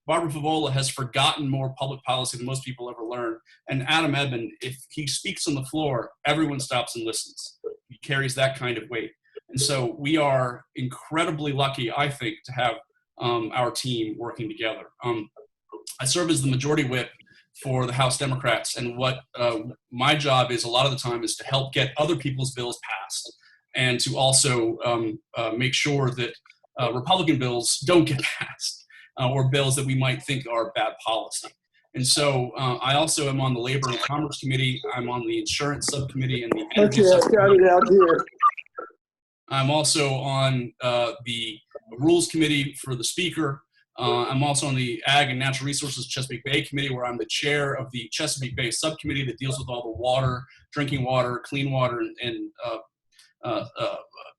S9: Barbara Favola has forgotten more public policy than most people ever learn. And Adam Edmond, if he speaks on the floor, everyone stops and listens. He carries that kind of weight. And so we are incredibly lucky, I think, to have our team working together. I serve as the majority whip for the House Democrats, and what my job is a lot of the time is to help get other people's bills passed, and to also make sure that Republican bills don't get passed, or bills that we might think are bad policy. And so I also am on the Labor and Commerce Committee. I'm on the Insurance Subcommittee and the Energy Subcommittee. I'm also on the Rules Committee for the Speaker. I'm also on the Ag and Natural Resources Chesapeake Bay Committee, where I'm the chair of the Chesapeake Bay Subcommittee that deals with all the water, drinking water, clean water, and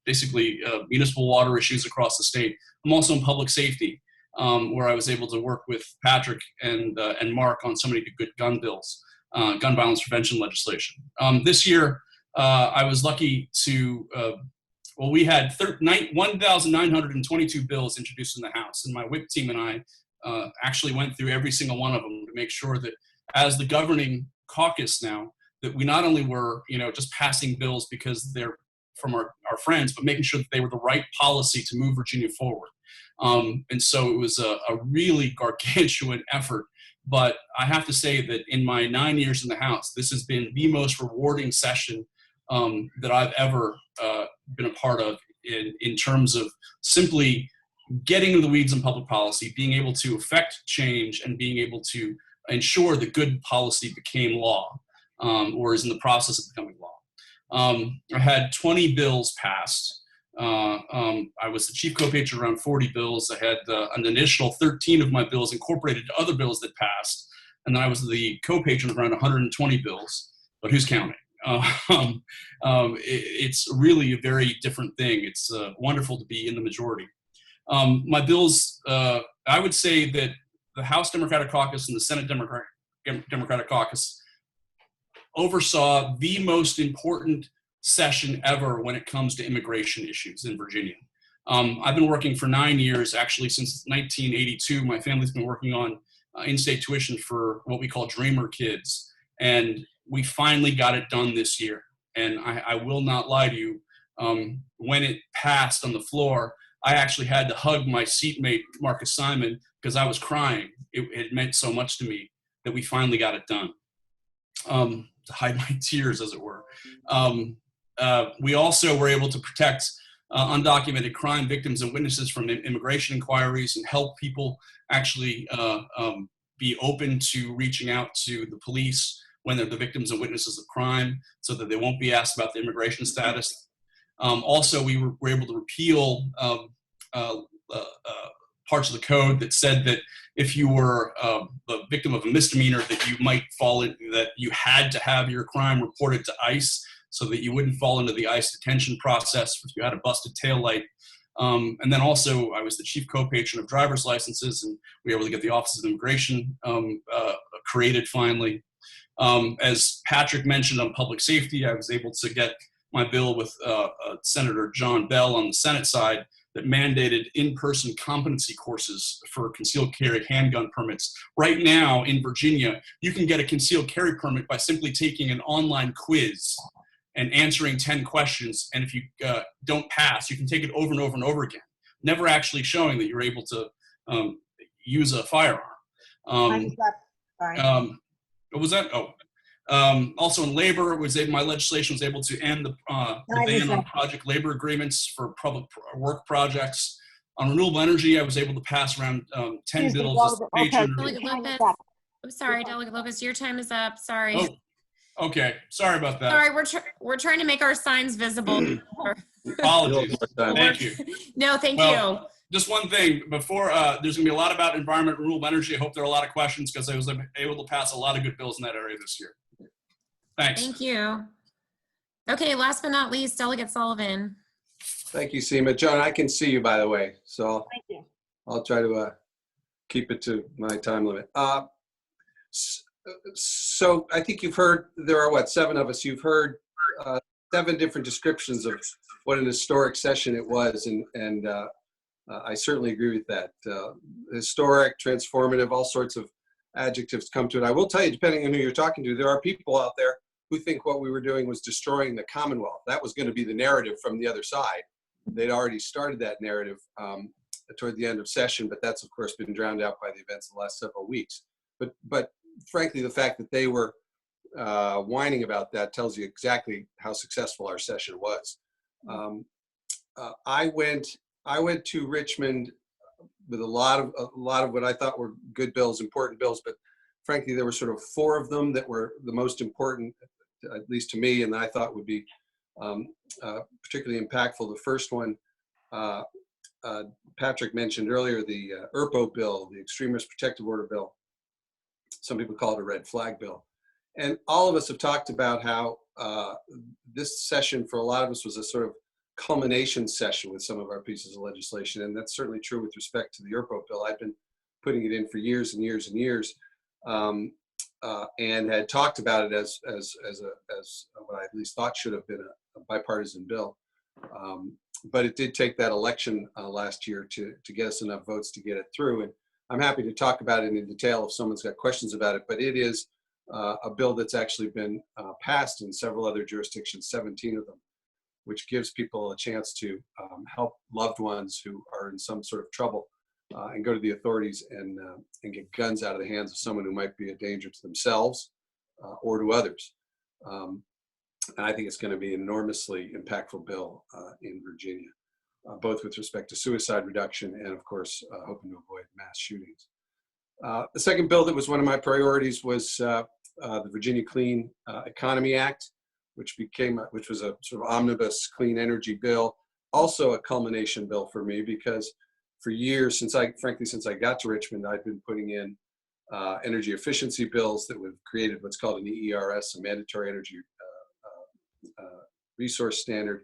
S9: basically municipal water issues across the state. I'm also in public safety, where I was able to work with Patrick and Mark on so many good gun bills, gun violence prevention legislation. This year, I was lucky to well, we had 1,922 bills introduced in the House, and my whip team and I actually went through every single one of them to make sure that as the governing caucus now, that we not only were, just passing bills because they're from our friends, but making sure that they were the right policy to move Virginia forward. And so it was a really gargantuan effort. But I have to say that in my 9 years in the House, this has been the most rewarding session that I've ever been a part of in terms of simply getting into the weeds in public policy, being able to affect change, and being able to ensure that good policy became law, or is in the process of becoming law. I had 20 bills passed. I was the chief co-patron around 40 bills. I had an additional 13 of my bills incorporated to other bills that passed. And then I was the co-patron of around 120 bills, but who's counting? It's really a very different thing. It's wonderful to be in the majority. My bills, I would say that the House Democratic Caucus and the Senate Democratic Caucus oversaw the most important session ever when it comes to immigration issues in Virginia. I've been working for 9 years, actually since 1982. My family's been working on in-state tuition for what we call Dreamer kids. And we finally got it done this year. And I will not lie to you, when it passed on the floor, I actually had to hug my seatmate, Marcus Simon, because I was crying. It meant so much to me that we finally got it done. To hide my tears, as it were. We also were able to protect undocumented crime victims and witnesses from immigration inquiries and help people actually be open to reaching out to the police when they're the victims and witnesses of crime, so that they won't be asked about the immigration status. Also, we were able to repeal parts of the code that said that if you were the victim of a misdemeanor, that you might fall in, that you had to have your crime reported to ICE, so that you wouldn't fall into the ICE detention process if you had a busted taillight. And then also, I was the chief co-patron of driver's licenses, and we were able to get the Office of Immigration created finally. As Patrick mentioned on public safety, I was able to get my bill with Senator John Bell on the Senate side that mandated in-person competency courses for concealed carry handgun permits. Right now in Virginia, you can get a concealed carry permit by simply taking an online quiz and answering 10 questions. And if you don't pass, you can take it over and over and over again, never actually showing that you're able to use a firearm. What was that? Oh. Also in labor, my legislation was able to end the ban on project labor agreements for public work projects. On renewable energy, I was able to pass around 10 bills.
S1: Delegate Lopez, I'm sorry, Delegate Lopez, your time is up. Sorry.
S9: Oh, okay, sorry about that.
S1: Sorry, we're trying to make our signs visible.
S9: Apologies. Thank you.
S1: No, thank you.
S9: Just one thing before, there's gonna be a lot about environment, renewable energy. I hope there are a lot of questions because I was able to pass a lot of good bills in that area this year. Thanks.
S1: Thank you. Okay, last but not least, Delegate Sullivan.
S10: Thank you, Seema. John, I can see you, by the way, so
S2: Thank you.
S10: I'll try to keep it to my time limit. So I think you've heard, there are what, 7 of us, you've heard 7 different descriptions of what an historic session it was, and I certainly agree with that. Historic, transformative, all sorts of adjectives come to it. I will tell you, depending on who you're talking to, there are people out there who think what we were doing was destroying the Commonwealth. That was going to be the narrative from the other side. They'd already started that narrative toward the end of session, but that's of course been drowned out by the events of the last several weeks. But frankly, the fact that they were whining about that tells you exactly how successful our session was. I went to Richmond with a lot of what I thought were good bills, important bills, but frankly, there were sort of 4 of them that were the most important, at least to me, and I thought would be particularly impactful. The first one, Patrick mentioned earlier, the ERPO bill, the Extremist Protective Order bill. Some people call it a red flag bill. And all of us have talked about how this session for a lot of us was a sort of culmination session with some of our pieces of legislation, and that's certainly true with respect to the ERPO bill. I've been putting it in for years and years and years, and had talked about it as what I at least thought should have been a bipartisan bill. but it did take that election last year to get us enough votes to get it through. And I'm happy to talk about it in detail if someone's got questions about it, but it is a bill that's actually been passed in several other jurisdictions, 17 of them, which gives people a chance to help loved ones who are in some sort of trouble and go to the authorities and get guns out of the hands of someone who might be a danger to themselves or to others. And I think it's going to be an enormously impactful bill in Virginia, both with respect to suicide reduction and, of course, hoping to avoid mass shootings. The second bill that was one of my priorities was the Virginia Clean Economy Act, which was a sort of omnibus clean energy bill, also a culmination bill for me because for years, since I got to Richmond, I've been putting in energy efficiency bills that would have created what's called an ERS, a mandatory energy resource standard,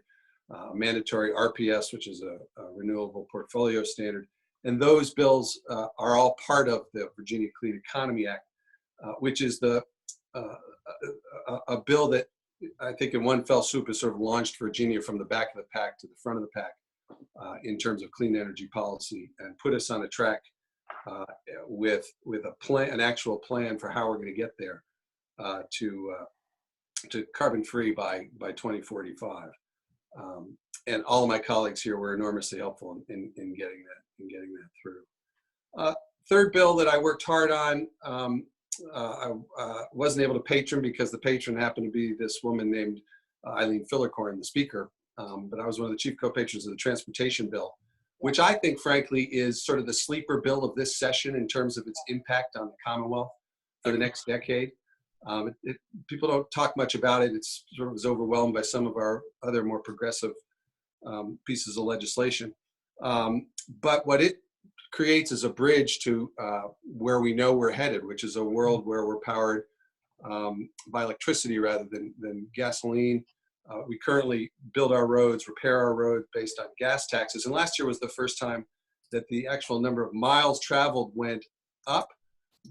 S10: mandatory RPS, which is a renewable portfolio standard. And those bills are all part of the Virginia Clean Economy Act, which is a bill that I think in one fell swoop has sort of launched Virginia from the back of the pack to the front of the pack in terms of clean energy policy and put us on a track with a plan, an actual plan for how we're going to get there to carbon free by 2045. And all of my colleagues here were enormously helpful in getting that through. Third bill that I worked hard on, I wasn't able to patron because the patron happened to be this woman named Eileen Fillercorn, the speaker. But I was one of the chief co-patrons of the transportation bill, which I think, frankly, is sort of the sleeper bill of this session in terms of its impact on the Commonwealth for the next decade. People don't talk much about it. It's sort of was overwhelmed by some of our other more progressive pieces of legislation. But what it creates is a bridge to where we know we're headed, which is a world where we're powered by electricity rather than gasoline. We currently build our roads, repair our roads based on gas taxes. And last year was the first time that the actual number of miles traveled went up,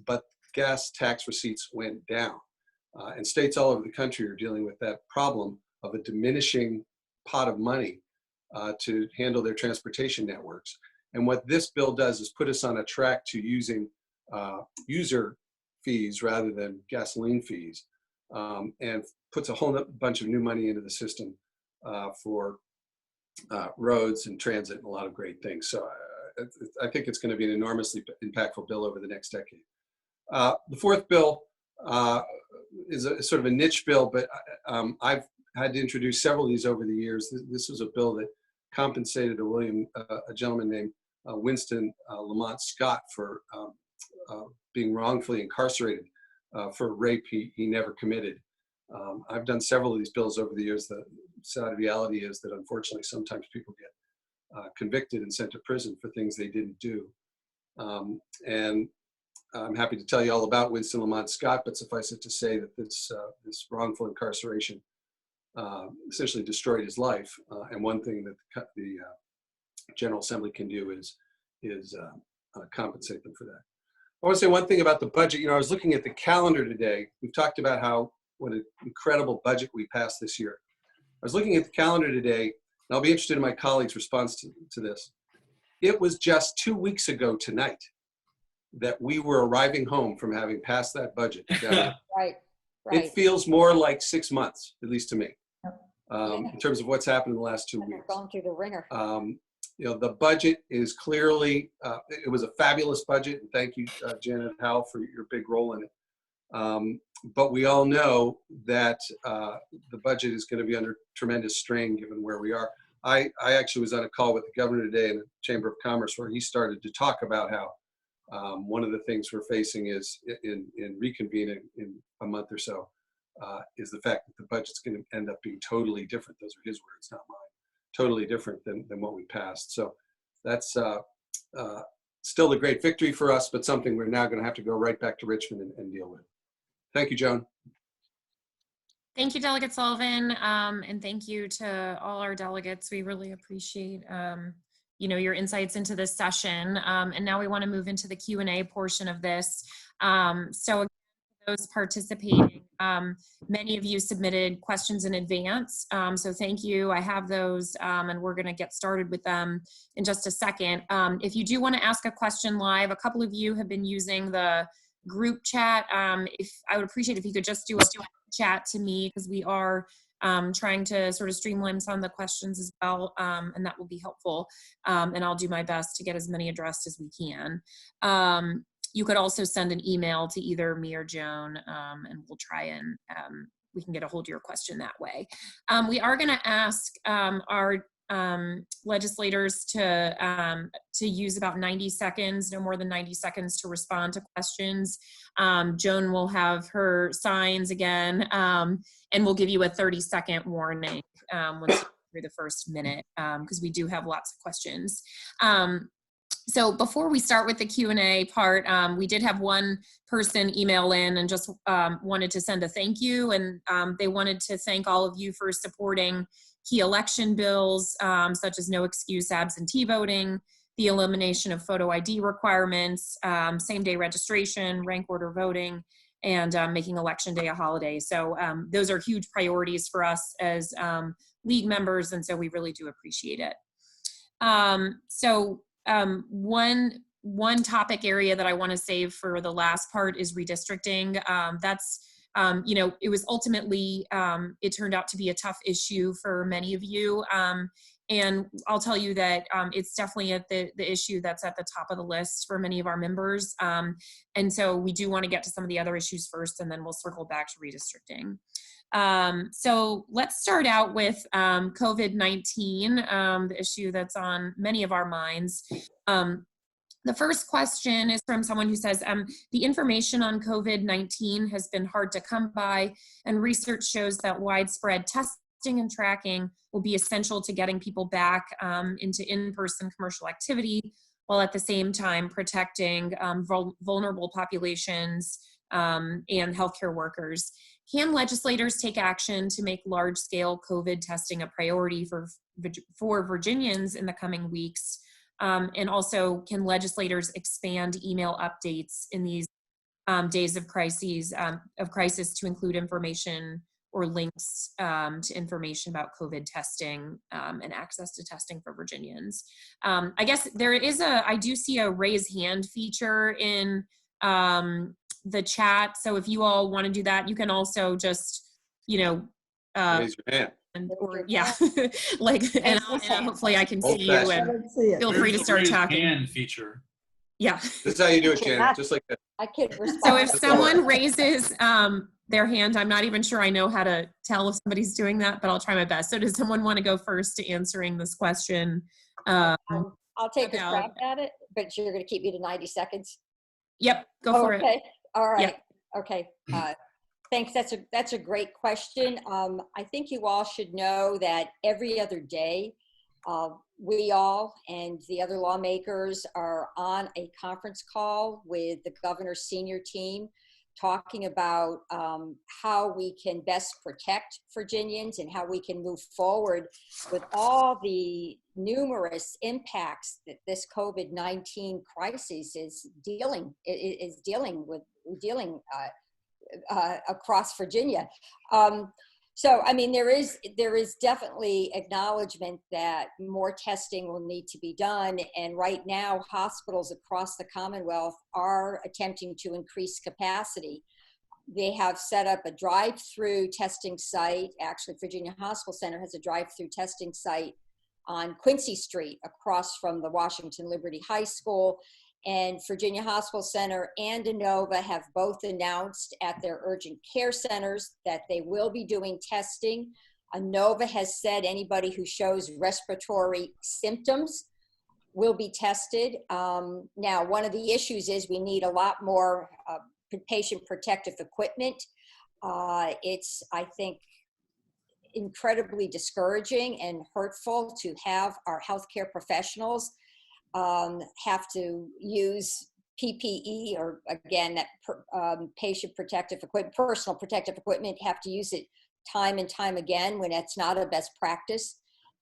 S10: but gas tax receipts went down. And states all over the country are dealing with that problem of a diminishing pot of money to handle their transportation networks. And what this bill does is put us on a track to using user fees rather than gasoline fees, and puts a whole bunch of new money into the system for roads and transit and a lot of great things. So I think it's going to be an enormously impactful bill over the next decade. The fourth bill is sort of a niche bill, but I've had to introduce several of these over the years. This was a bill that compensated a gentleman named Winston Lamont Scott for being wrongfully incarcerated for rape he never committed. I've done several of these bills over the years. The sad reality is that unfortunately sometimes people get convicted and sent to prison for things they didn't do. And I'm happy to tell you all about Winston Lamont Scott, but suffice it to say that this wrongful incarceration essentially destroyed his life. And one thing that the General Assembly can do is compensate them for that. I want to say one thing about the budget. You know, I was looking at the calendar today. We've talked about what an incredible budget we passed this year. I was looking at the calendar today, and I'll be interested in my colleagues' response to this. It was just 2 weeks ago tonight that we were arriving home from having passed that budget.
S5: Right.
S10: It feels more like 6 months, at least to me, in terms of what's happened in the last 2 weeks.
S5: Going through the ringer.
S10: You know, the budget is clearly, it was a fabulous budget, and thank you, Janet Howell, for your big role in it. But we all know that the budget is going to be under tremendous strain given where we are. I actually was on a call with the governor today in the Chamber of Commerce where he started to talk about how one of the things we're facing is in reconvening in a month or so is the fact that the budget's going to end up being totally different. Those are his words, not mine. Totally different than what we passed. So that's still a great victory for us, but something we're now going to have to go right back to Richmond and deal with. Thank you, Joan.
S1: Thank you, Delegate Sullivan, and thank you to all our delegates. We really appreciate your insights into this session. And now we want to move into the Q&A portion of this. So again, those participating, Many of you submitted questions in advance, so thank you. I have those, and we're going to get started with them in just a second. If you do want to ask a question live, a couple of you have been using the group chat. If I would appreciate if you could just do a chat to me, because we are trying to sort of streamline some of the questions as well, and that will be helpful. And I'll do my best to get as many addressed as we can. You could also send an email to either me or Joan, and we'll try and we can get a hold of your question that way. We are going to ask our legislators to use about 90 seconds, no more than 90 seconds, to respond to questions. Joan will have her signs again, and we'll give you a 30-second warning once you get through the first minute, because we do have lots of questions. So before we start with the Q&A part, we did have one person email in and just wanted to send a thank you, and they wanted to thank all of you for supporting key election bills, such as no excuse absentee voting, the elimination of photo ID requirements, same-day registration, rank order voting, and making Election Day a holiday. So those are huge priorities for us as league members, and so we really do appreciate it. One topic area that I want to save for the last part is redistricting. That's, you know, it was ultimately, it turned out to be a tough issue for many of you. And I'll tell you that it's definitely at the issue that's at the top of the list for many of our members. And so we do want to get to some of the other issues first, and then we'll circle back to redistricting. So let's start out with COVID-19, the issue that's on many of our minds. The first question is from someone who says, the information on COVID-19 has been hard to come by, and research shows that widespread testing and tracking will be essential to getting people back into in-person commercial activity, while at the same time protecting vulnerable populations and healthcare workers. Can legislators take action to make large-scale COVID testing a priority for Virginians in the coming weeks? And also, can legislators expand email updates in these days of crisis to include information or links to information about COVID testing and access to testing for Virginians? I guess there is I do see a raise hand feature in the chat. So if you all want to do that, you can also just, you know,
S10: Raise your hand.
S1: or yeah, like, and hopefully I can see you, and feel free to
S9: There's a
S1: start
S9: raise
S1: talking.
S9: hand feature.
S1: Yeah.
S10: This is how you do it, Janet, just like that.
S5: I could respond.
S1: So if someone raises their hand, I'm not even sure I know how to tell if somebody's doing that, but I'll try my best. So does someone want to go first to answering this question?
S5: I'll take a crack at it, but you're going to keep me to 90 seconds.
S1: Yep, go for it.
S5: Okay, all right.
S1: Yep.
S5: Okay, thanks. That's a great question. I think you all should know that every other day, we all and the other lawmakers are on a conference call with the governor's senior team, talking about how we can best protect Virginians and how we can move forward with all the numerous impacts that this COVID-19 crisis is dealing with across Virginia. So, I mean, there is definitely acknowledgement that more testing will need to be done. And right now, hospitals across the Commonwealth are attempting to increase capacity. They have set up a drive-through testing site. Actually, Virginia Hospital Center has a drive-through testing site on Quincy Street across from the Washington Liberty High School. And Virginia Hospital Center and Inova have both announced at their urgent care centers that they will be doing testing. Inova has said anybody who shows respiratory symptoms will be tested. Now, one of the issues is we need a lot more patient protective equipment. It's, I think, incredibly discouraging and hurtful to have our healthcare professionals have to use PPE, or again, that patient protective equipment, personal protective equipment, have to use it time and time again when it's not a best practice.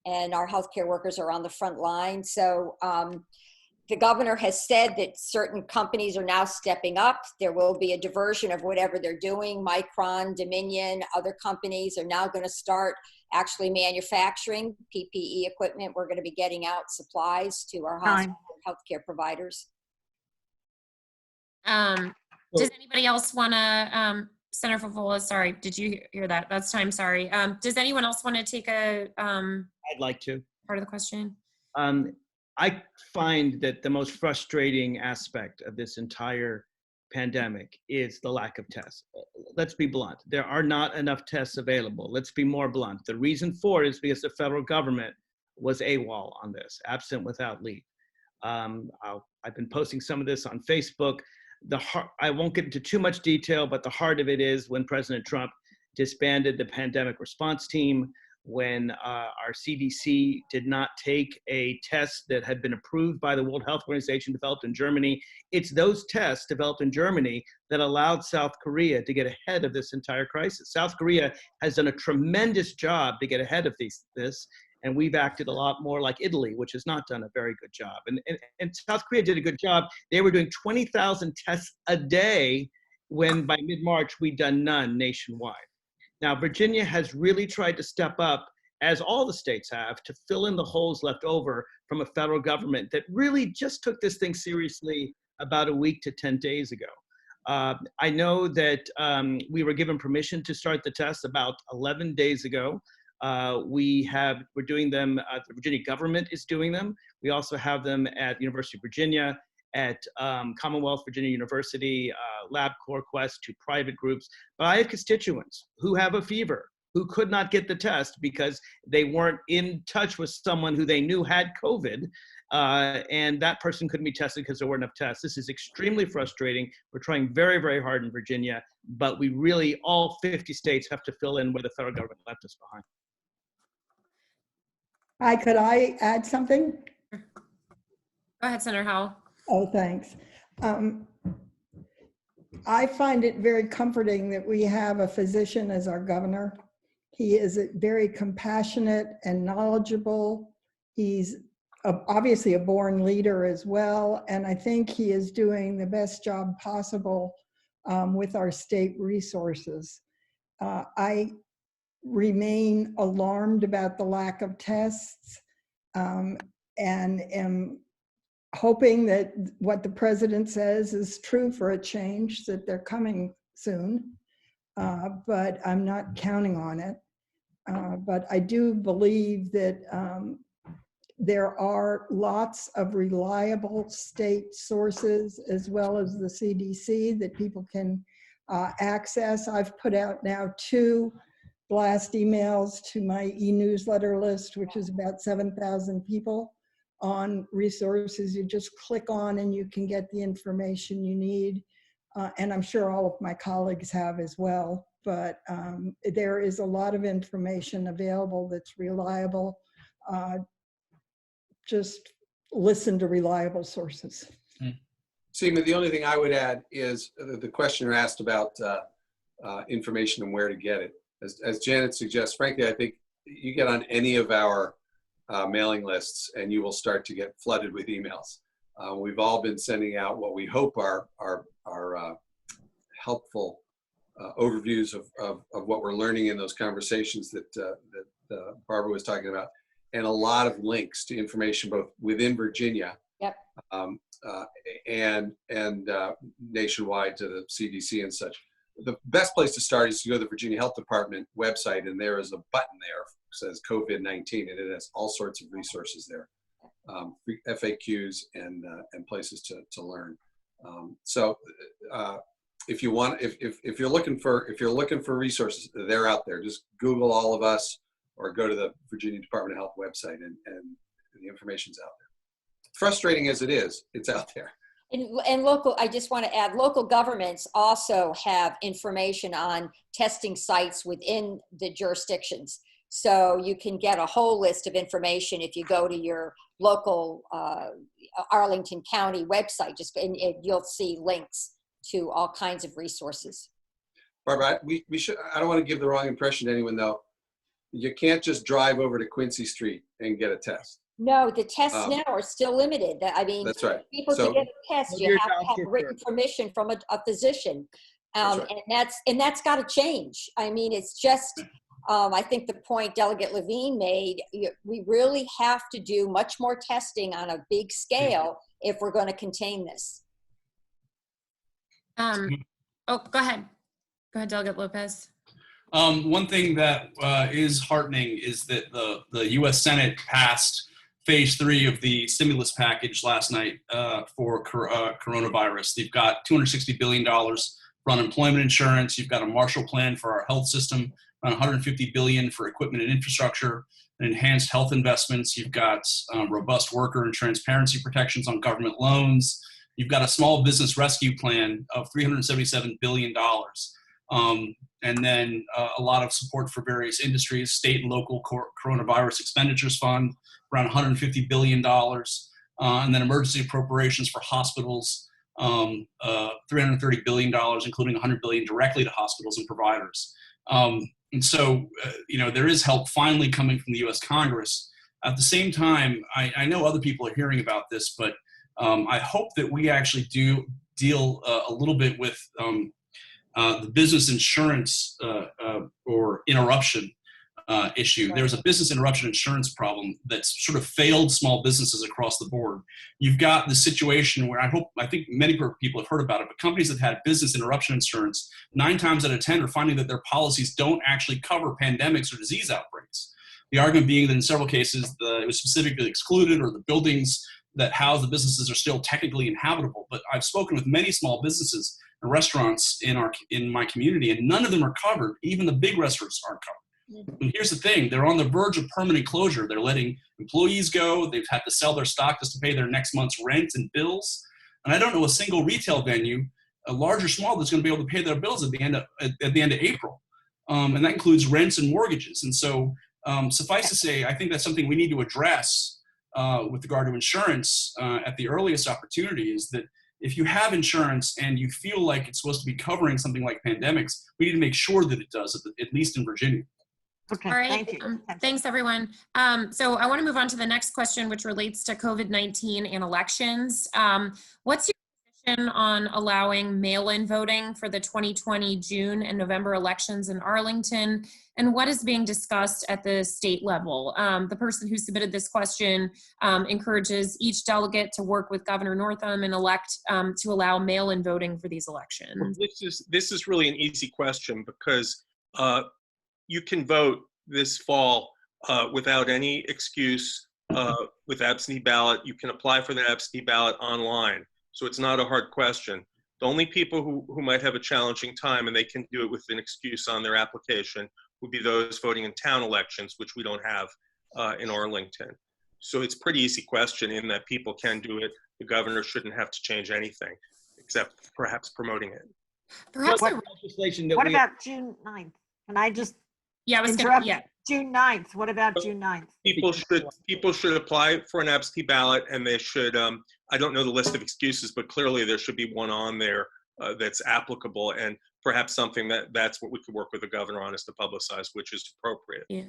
S5: And our healthcare workers are on the front line. So the governor has said that certain companies are now stepping up. There will be a diversion of whatever they're doing. Micron, Dominion, other companies are now going to start actually manufacturing PPE equipment. We're going to be getting out supplies to our hospital healthcare providers.
S1: Does anybody else want to, Senator Favola, sorry, did you hear that? That's time, sorry. Does anyone else want to take a
S8: I'd like to.
S1: part of the question?
S8: I find that the most frustrating aspect of this entire pandemic is the lack of tests. Let's be blunt. There are not enough tests available. Let's be more blunt. The reason for it is because the federal government was AWOL on this, absent without leave. I've been posting some of this on Facebook. I won't get into too much detail, but the heart of it is when President Trump disbanded the pandemic response team, when our CDC did not take a test that had been approved by the World Health Organization, developed in Germany. It's those tests developed in Germany that allowed South Korea to get ahead of this entire crisis. South Korea has done a tremendous job to get ahead of this, and we've acted a lot more like Italy, which has not done a very good job. And South Korea did a good job. They were doing 20,000 tests a day when by mid-March we'd done none nationwide. Now, Virginia has really tried to step up, as all the states have, to fill in the holes left over from a federal government that really just took this thing seriously about a week to 10 days ago. I know that we were given permission to start the tests about 11 days ago. We're doing them, the Virginia government is doing them. We also have them at the University of Virginia, at Commonwealth Virginia University, LabCorp, Quest, to private groups. But I have constituents who have a fever, who could not get the test because they weren't in touch with someone who they knew had COVID, and that person couldn't be tested because there weren't enough tests. This is extremely frustrating. We're trying very, very hard in Virginia, but we really, all 50 states have to fill in where the federal government left us behind.
S7: Could I add something?
S1: Go ahead, Senator Howell.
S7: Oh, thanks. I find it very comforting that we have a physician as our governor. He is very compassionate and knowledgeable. He's obviously a born leader as well, and I think he is doing the best job possible with our state resources. I remain alarmed about the lack of tests and am hoping that what the president says is true for a change, that they're coming soon, but I'm not counting on it. But I do believe that there are lots of reliable state sources as well as the CDC that people can access. I've put out now 2 blast emails to my e-newsletter list, which is about 7,000 people, on resources you just click on and you can get the information you need. And I'm sure all of my colleagues have as well. But there is a lot of information available that's reliable. Just listen to reliable sources.
S10: Seema, the only thing I would add is the questioner asked about information and where to get it. As Janet suggests, frankly, I think you get on any of our mailing lists and you will start to get flooded with emails. We've all been sending out what we hope are helpful overviews of what we're learning in those conversations that Barbara was talking about, and a lot of links to information both within Virginia and nationwide to the CDC and such. The best place to start is to go to the Virginia Health Department website, and there is a button there that says COVID-19, and it has all sorts of resources there, FAQs and places to learn. So if you want, if you're looking for resources, they're out there. Just Google all of us or go to the Virginia Department of Health website, and the information's out there. Frustrating as it is, it's out there.
S5: And local, I just want to add, local governments also have information on testing sites within the jurisdictions. So you can get a whole list of information if you go to your local Arlington County website, and you'll see links to all kinds of resources.
S10: Barbara, we should, I don't want to give the wrong impression to anyone though. You can't just drive over to Quincy Street and get a test.
S5: No, the tests
S10: Um,
S5: now are still limited. I mean,
S10: That's right.
S5: people
S10: So-
S5: to get a test,
S8: Well,
S5: you
S8: your
S5: have to have
S8: doctor
S5: written
S8: first.
S5: permission from a physician.
S10: That's right.
S5: And that's got to change. I mean, it's just, I think the point Delegate Levine made, we really have to do much more testing on a big scale if we're going to contain this.
S1: Oh, go ahead. Go ahead, Delegate Lopez.
S9: One thing that is heartening is that the U.S. Senate passed phase 3 of the stimulus package last night for coronavirus. They've got $260 billion for unemployment insurance. You've got a Marshall Plan for our health system, around $150 billion for equipment and infrastructure, and enhanced health investments. You've got robust worker and transparency protections on government loans. You've got a small business rescue plan of $377 billion. And then a lot of support for various industries, state and local coronavirus expenditures fund, around $150 billion. And then emergency appropriations for hospitals, $330 billion, including $100 billion directly to hospitals and providers. And so, there is help finally coming from the U.S. Congress. At the same time, I know other people are hearing about this, but I hope that we actually do deal a little bit with the business insurance or interruption issue. There's a business interruption insurance problem that's sort of failed small businesses across the board. You've got the situation where I think many people have heard about it, but companies that had business interruption insurance, 9 times out of 10 are finding that their policies don't actually cover pandemics or disease outbreaks. The argument being that in several cases, it was specifically excluded, or the buildings that house the businesses are still technically inhabitable. But I've spoken with many small businesses and restaurants in my community, and none of them are covered. Even the big restaurants aren't covered. And here's the thing, they're on the verge of permanent closure. They're letting employees go. They've had to sell their stock just to pay their next month's rent and bills. And I don't know a single retail venue, large or small, that's going to be able to pay their bills at the end of April. And that includes rents and mortgages. And so suffice to say, I think that's something we need to address with regard to insurance at the earliest opportunity, is that if you have insurance and you feel like it's supposed to be covering something like pandemics, we need to make sure that it does, at least in Virginia.
S2: Okay,
S1: All right.
S2: thank you.
S1: Thanks, everyone. So I want to move on to the next question, which relates to COVID-19 and elections. What's your position on allowing mail-in voting for the 2020 June and November elections in Arlington? And what is being discussed at the state level? The person who submitted this question encourages each delegate to work with Governor Northam and elect to allow mail-in voting for these elections.
S4: This is really an easy question, because you can vote this fall without any excuse with absentee ballot. You can apply for the absentee ballot online. So it's not a hard question. The only people who might have a challenging time, and they can do it with an excuse on their application, would be those voting in town elections, which we don't have in Arlington. So it's a pretty easy question in that people can do it. The governor shouldn't have to change anything, except perhaps promoting it.
S1: Perhaps
S7: What-
S8: Legislation that
S2: What
S8: we-
S2: about June 9th? Can I just
S1: yeah, I was gonna,
S2: interrupt?
S1: yeah.
S2: June 9th, what about June 9th?
S4: People should apply for an absentee ballot, and they should, I don't know the list of excuses, but clearly there should be one on there that's applicable, and perhaps something that's what we could work with the governor on, is to publicize, which is appropriate.
S1: Yeah.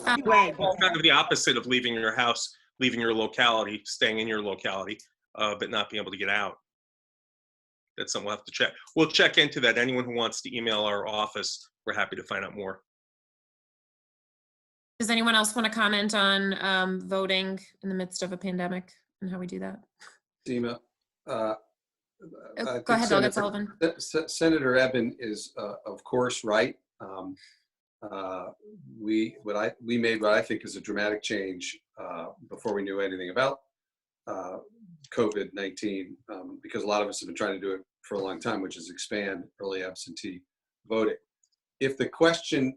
S2: Anyway,
S4: It's kind of the opposite of leaving your house, leaving your locality, staying in your locality, but not being able to get out. That's something we'll have to check. We'll check into that. Anyone who wants to email our office, we're happy to find out more.
S1: Does anyone else want to comment on voting in the midst of a pandemic and how we do that?
S10: Seema, I
S1: Go
S10: think
S1: ahead, Delegate Sullivan.
S10: Senator Eben is, of course, right. We made what I think is a dramatic change before we knew anything about COVID-19, because a lot of us have been trying to do it for a long time, which is expand early absentee voting. If the question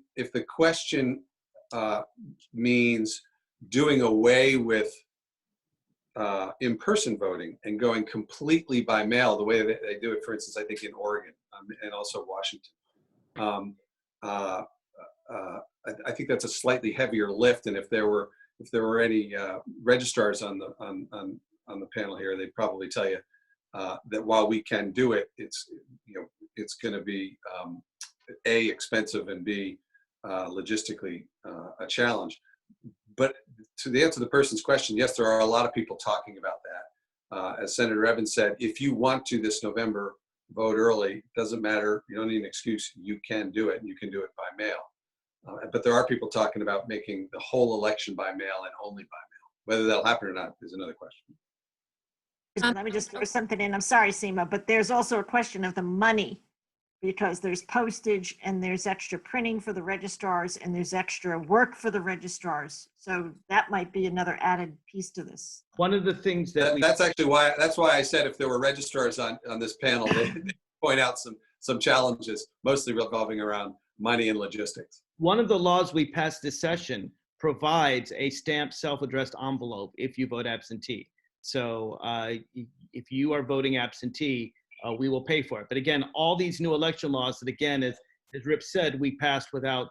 S10: means doing away with in-person voting and going completely by mail, the way that they do it, for instance, I think in Oregon and also Washington. I think that's a slightly heavier lift, and if there were any registrars on the panel here, they'd probably tell you that while we can do it, it's going to be A, expensive, and B, logistically a challenge. But to the answer to the person's question, yes, there are a lot of people talking about that. As Senator Evans said, if you want to this November vote early, doesn't matter. You don't need an excuse. You can do it, and you can do it by mail. But there are people talking about making the whole election by mail and only by mail. Whether that'll happen or not is another question.
S2: Let me just throw something in. I'm sorry, Seema, but there's also a question of the money, because there's postage and there's extra printing for the registrars and there's extra work for the registrars. So that might be another added piece to this.
S8: One of the things that
S10: That's actually why, that's why I said if there were registrars on this panel, they point out some challenges, mostly revolving around money and logistics.
S8: one of the laws we passed this session provides a stamped self-addressed envelope if you vote absentee. So if you are voting absentee, we will pay for it. But again, all these new election laws that, again, as Rip said, we passed without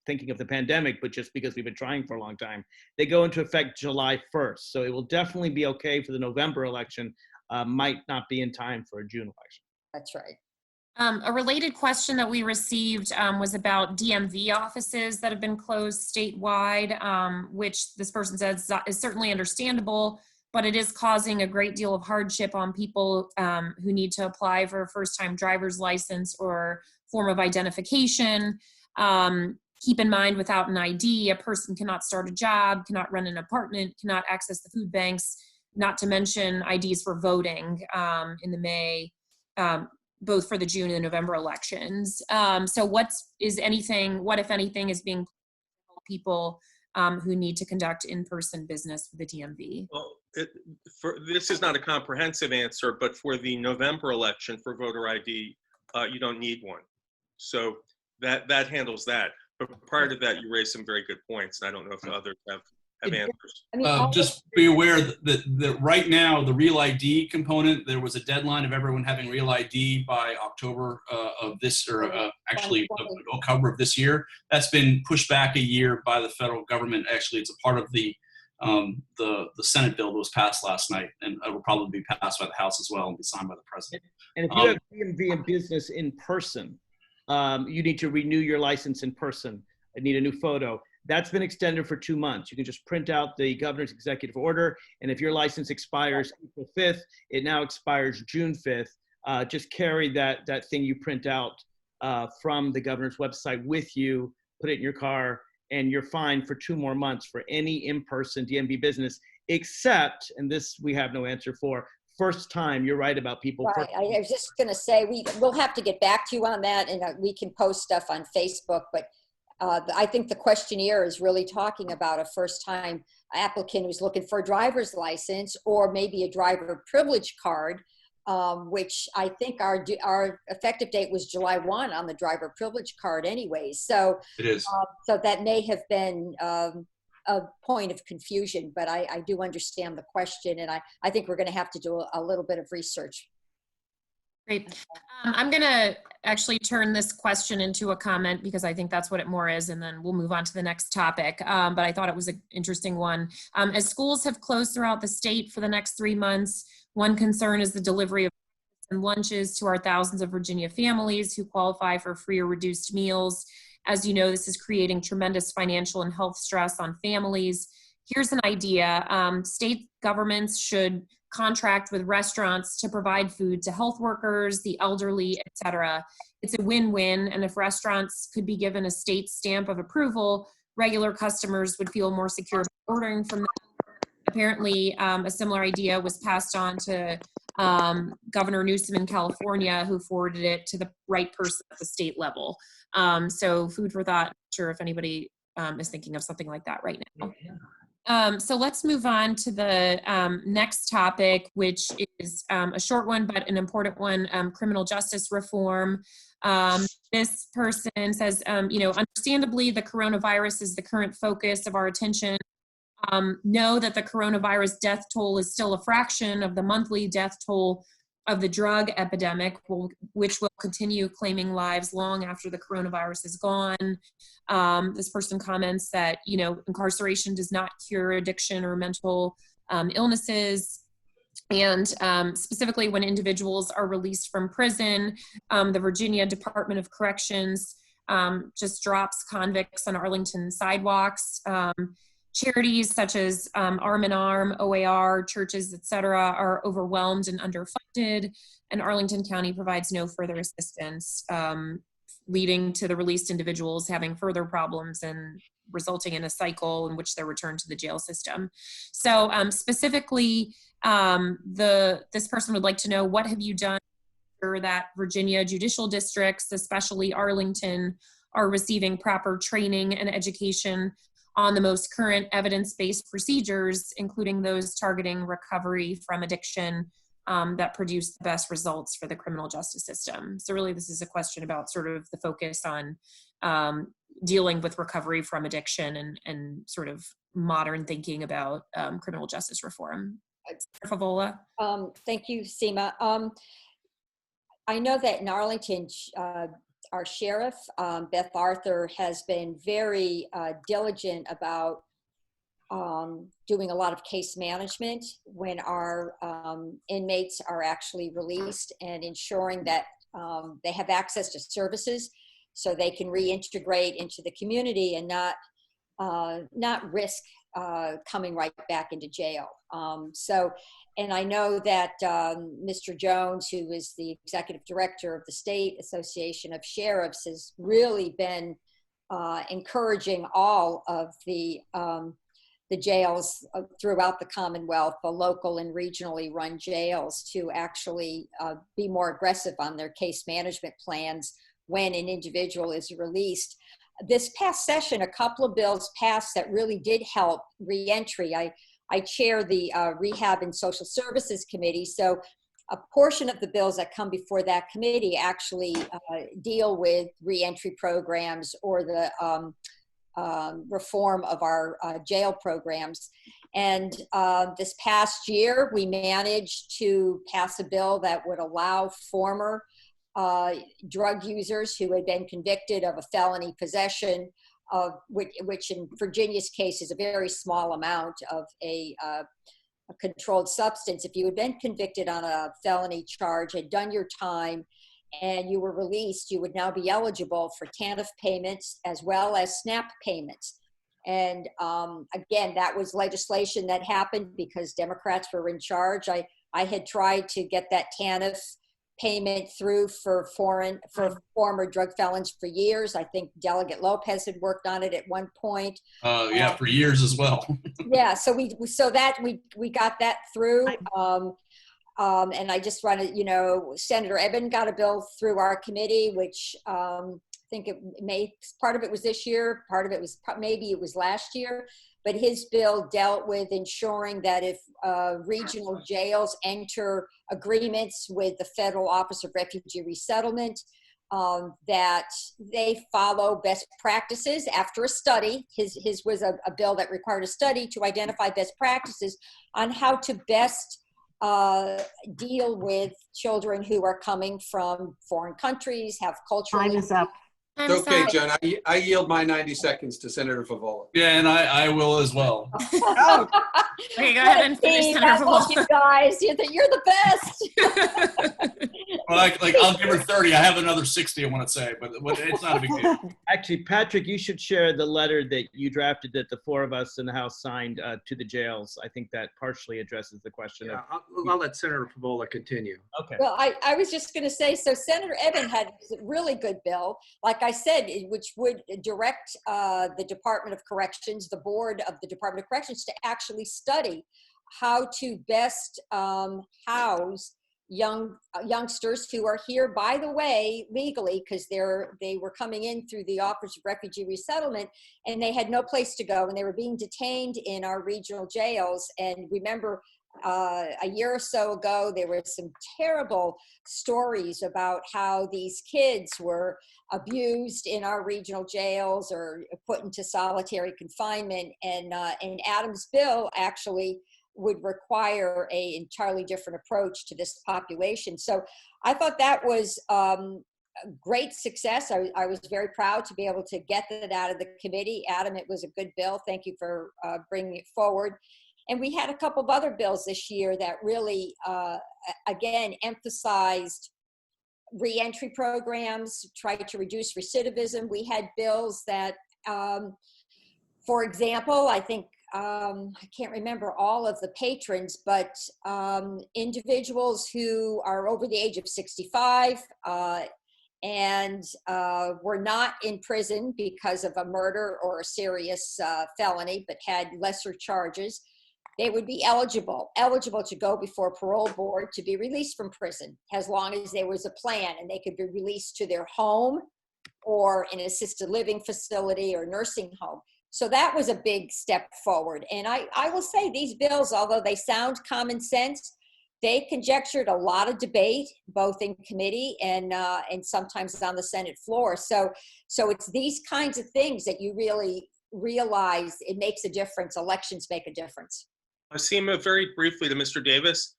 S8: thinking of the pandemic, but just because we've been trying for a long time, they go into effect July 1st. So it will definitely be okay for the November election, might not be in time for a June election.
S5: That's right.
S1: A related question that we received was about DMV offices that have been closed statewide, which this person says is certainly understandable, but it is causing a great deal of hardship on people who need to apply for a first-time driver's license or form of identification. Keep in mind, without an ID, a person cannot start a job, cannot rent an apartment, cannot access the food banks, not to mention IDs for voting in the May, both for the June and November elections. So what, if anything, is being people who need to conduct in-person business for the DMV?
S4: Well, this is not a comprehensive answer, but for the November election for voter ID, you don't need one. So that handles that. But prior to that, you raised some very good points. And I don't know if others have answers.
S5: I mean,
S9: Just be aware that right now, the Real ID component, there was a deadline of everyone having Real ID by October of this, or actually October of this year. That's been pushed back a year by the federal government. Actually, it's a part of the Senate bill that was passed last night, and it will probably be passed by the House as well and be signed by the president.
S8: And if you have DMV in business in person, you need to renew your license in person. I need a new photo. That's been extended for 2 months. You can just print out the governor's executive order, and if your license expires April 5th, it now expires June 5th. Just carry that thing you print out from the governor's website with you, put it in your car, and you're fine for 2 more months for any in-person DMV business, except, and this we have no answer for, first time. You're right about people.
S5: Right. I was just going to say, we'll have to get back to you on that, and we can post stuff on Facebook, but I think the questionnaire is really talking about a first-time applicant who's looking for a driver's license or maybe a driver privilege card, which I think our effective date was July 1 on the driver privilege card anyways. So
S9: It is.
S5: So that may have been a point of confusion, but I do understand the question, and I think we're going to have to do a little bit of research.
S1: Great. I'm going to actually turn this question into a comment because I think that's what it more is, and then we'll move on to the next topic. But I thought it was an interesting one. As schools have closed throughout the state for the next 3 months, one concern is the delivery of and lunches to our thousands of Virginia families who qualify for free or reduced meals. As you know, this is creating tremendous financial and health stress on families. Here's an idea. State governments should contract with restaurants to provide food to health workers, the elderly, etc. It's a win-win, and if restaurants could be given a state stamp of approval, regular customers would feel more secure ordering from them. Apparently, a similar idea was passed on to Governor Newsom in California, who forwarded it to the right person at the state level. So food for thought. Not sure if anybody is thinking of something like that right now. So let's move on to the next topic, which is a short one, but an important one, criminal justice reform. This person says, understandably, the coronavirus is the current focus of our attention. Know that the coronavirus death toll is still a fraction of the monthly death toll of the drug epidemic, which will continue claiming lives long after the coronavirus is gone. This person comments that, incarceration does not cure addiction or mental illnesses. And specifically when individuals are released from prison, the Virginia Department of Corrections just drops convicts on Arlington sidewalks. charities such as Arm in Arm, OAR, churches, et cetera, are overwhelmed and underfunded, and Arlington County provides no further assistance, leading to the released individuals having further problems and resulting in a cycle in which they're returned to the jail system. So specifically, this person would like to know, what have you done to ensure that Virginia judicial districts, especially Arlington, are receiving proper training and education on the most current evidence-based procedures, including those targeting recovery from addiction, that produce the best results for the criminal justice system. So really, this is a question about sort of the focus on dealing with recovery from addiction and sort of modern thinking about criminal justice reform. Favola.
S5: Thank you, Seema. I know that in Arlington, our sheriff, Beth Arthur, has been very diligent about doing a lot of case management when our inmates are actually released, and ensuring that they have access to services so they can reintegrate into the community and not risk coming right back into jail. And I know that Mr. Jones, who is the executive director of the State Association of Sheriffs, has really been encouraging all of the jails throughout the Commonwealth, the local and regionally run jails, to actually be more aggressive on their case management plans when an individual is released. This past session, a couple of bills passed that really did help reentry. I chair the Rehab and Social Services Committee, so a portion of the bills that come before that committee actually deal with reentry programs or the reform of our jail programs. And this past year, we managed to pass a bill that would allow former drug users who had been convicted of a felony possession of which in Virginia's case is a very small amount of a controlled substance. If you had been convicted on a felony charge, had done your time, and you were released, you would now be eligible for TANF payments as well as SNAP payments. And again, that was legislation that happened because Democrats were in charge. I had tried to get that TANF payment through for former drug felons for years. I think Delegate Lopez had worked on it at one point.
S9: Yeah, for years as well.
S5: Yeah, so we got that through. And I just want to, Senator Eben got a bill through our committee, which I think part of it was this year, part of it was maybe it was last year, but his bill dealt with ensuring that if regional jails enter agreements with the Federal Office of Refugee Resettlement, that they follow best practices after a study. His was a bill that required a study to identify best practices on how to best deal with children who are coming from foreign countries, have culturally.
S2: Time is up.
S10: Okay, John, I yield my 90 seconds to Senator Favola.
S9: Yeah, and I will as well.
S2: Oh,
S1: Okay, go ahead and finish, Senator Favola.
S5: You guys, you're the best.
S9: Well, I'll give her 30. I have another 60 I want to say, but it's not a big deal.
S8: Actually, Patrick, you should share the letter that you drafted that the four of us in the House signed to the jails. I think that partially addresses the question.
S6: Yeah, I'll let Senator Favola continue.
S8: Okay.
S5: Well, I was just going to say, so Senator Eben had a really good bill, like I said, which would direct the Department of Corrections, the board of the Department of Corrections, to actually study how to best house youngsters who are here, by the way, legally, because they were coming in through the Office of Refugee Resettlement, and they had no place to go, and they were being detained in our regional jails. And remember, a year or so ago, there were some terrible stories about how these kids were abused in our regional jails or put into solitary confinement. And Adam's bill actually would require an entirely different approach to this population. So I thought that was a great success. I was very proud to be able to get that out of the committee. Adam, it was a good bill. Thank you for bringing it forward. And we had a couple of other bills this year that really, again, emphasized reentry programs, tried to reduce recidivism. We had bills that, for example, I think I can't remember all of the patrons, but individuals who are over the age of 65 and were not in prison because of a murder or a serious felony, but had lesser charges, they would be eligible to go before parole board to be released from prison, as long as there was a plan, and they could be released to their home or an assisted living facility or nursing home. So that was a big step forward. And I will say these bills, although they sound common sense, they conjectured a lot of debate, both in committee and sometimes on the Senate floor. So it's these kinds of things that you really realize it makes a difference. Elections make a difference.
S4: Seema, very briefly to Mr. Davis,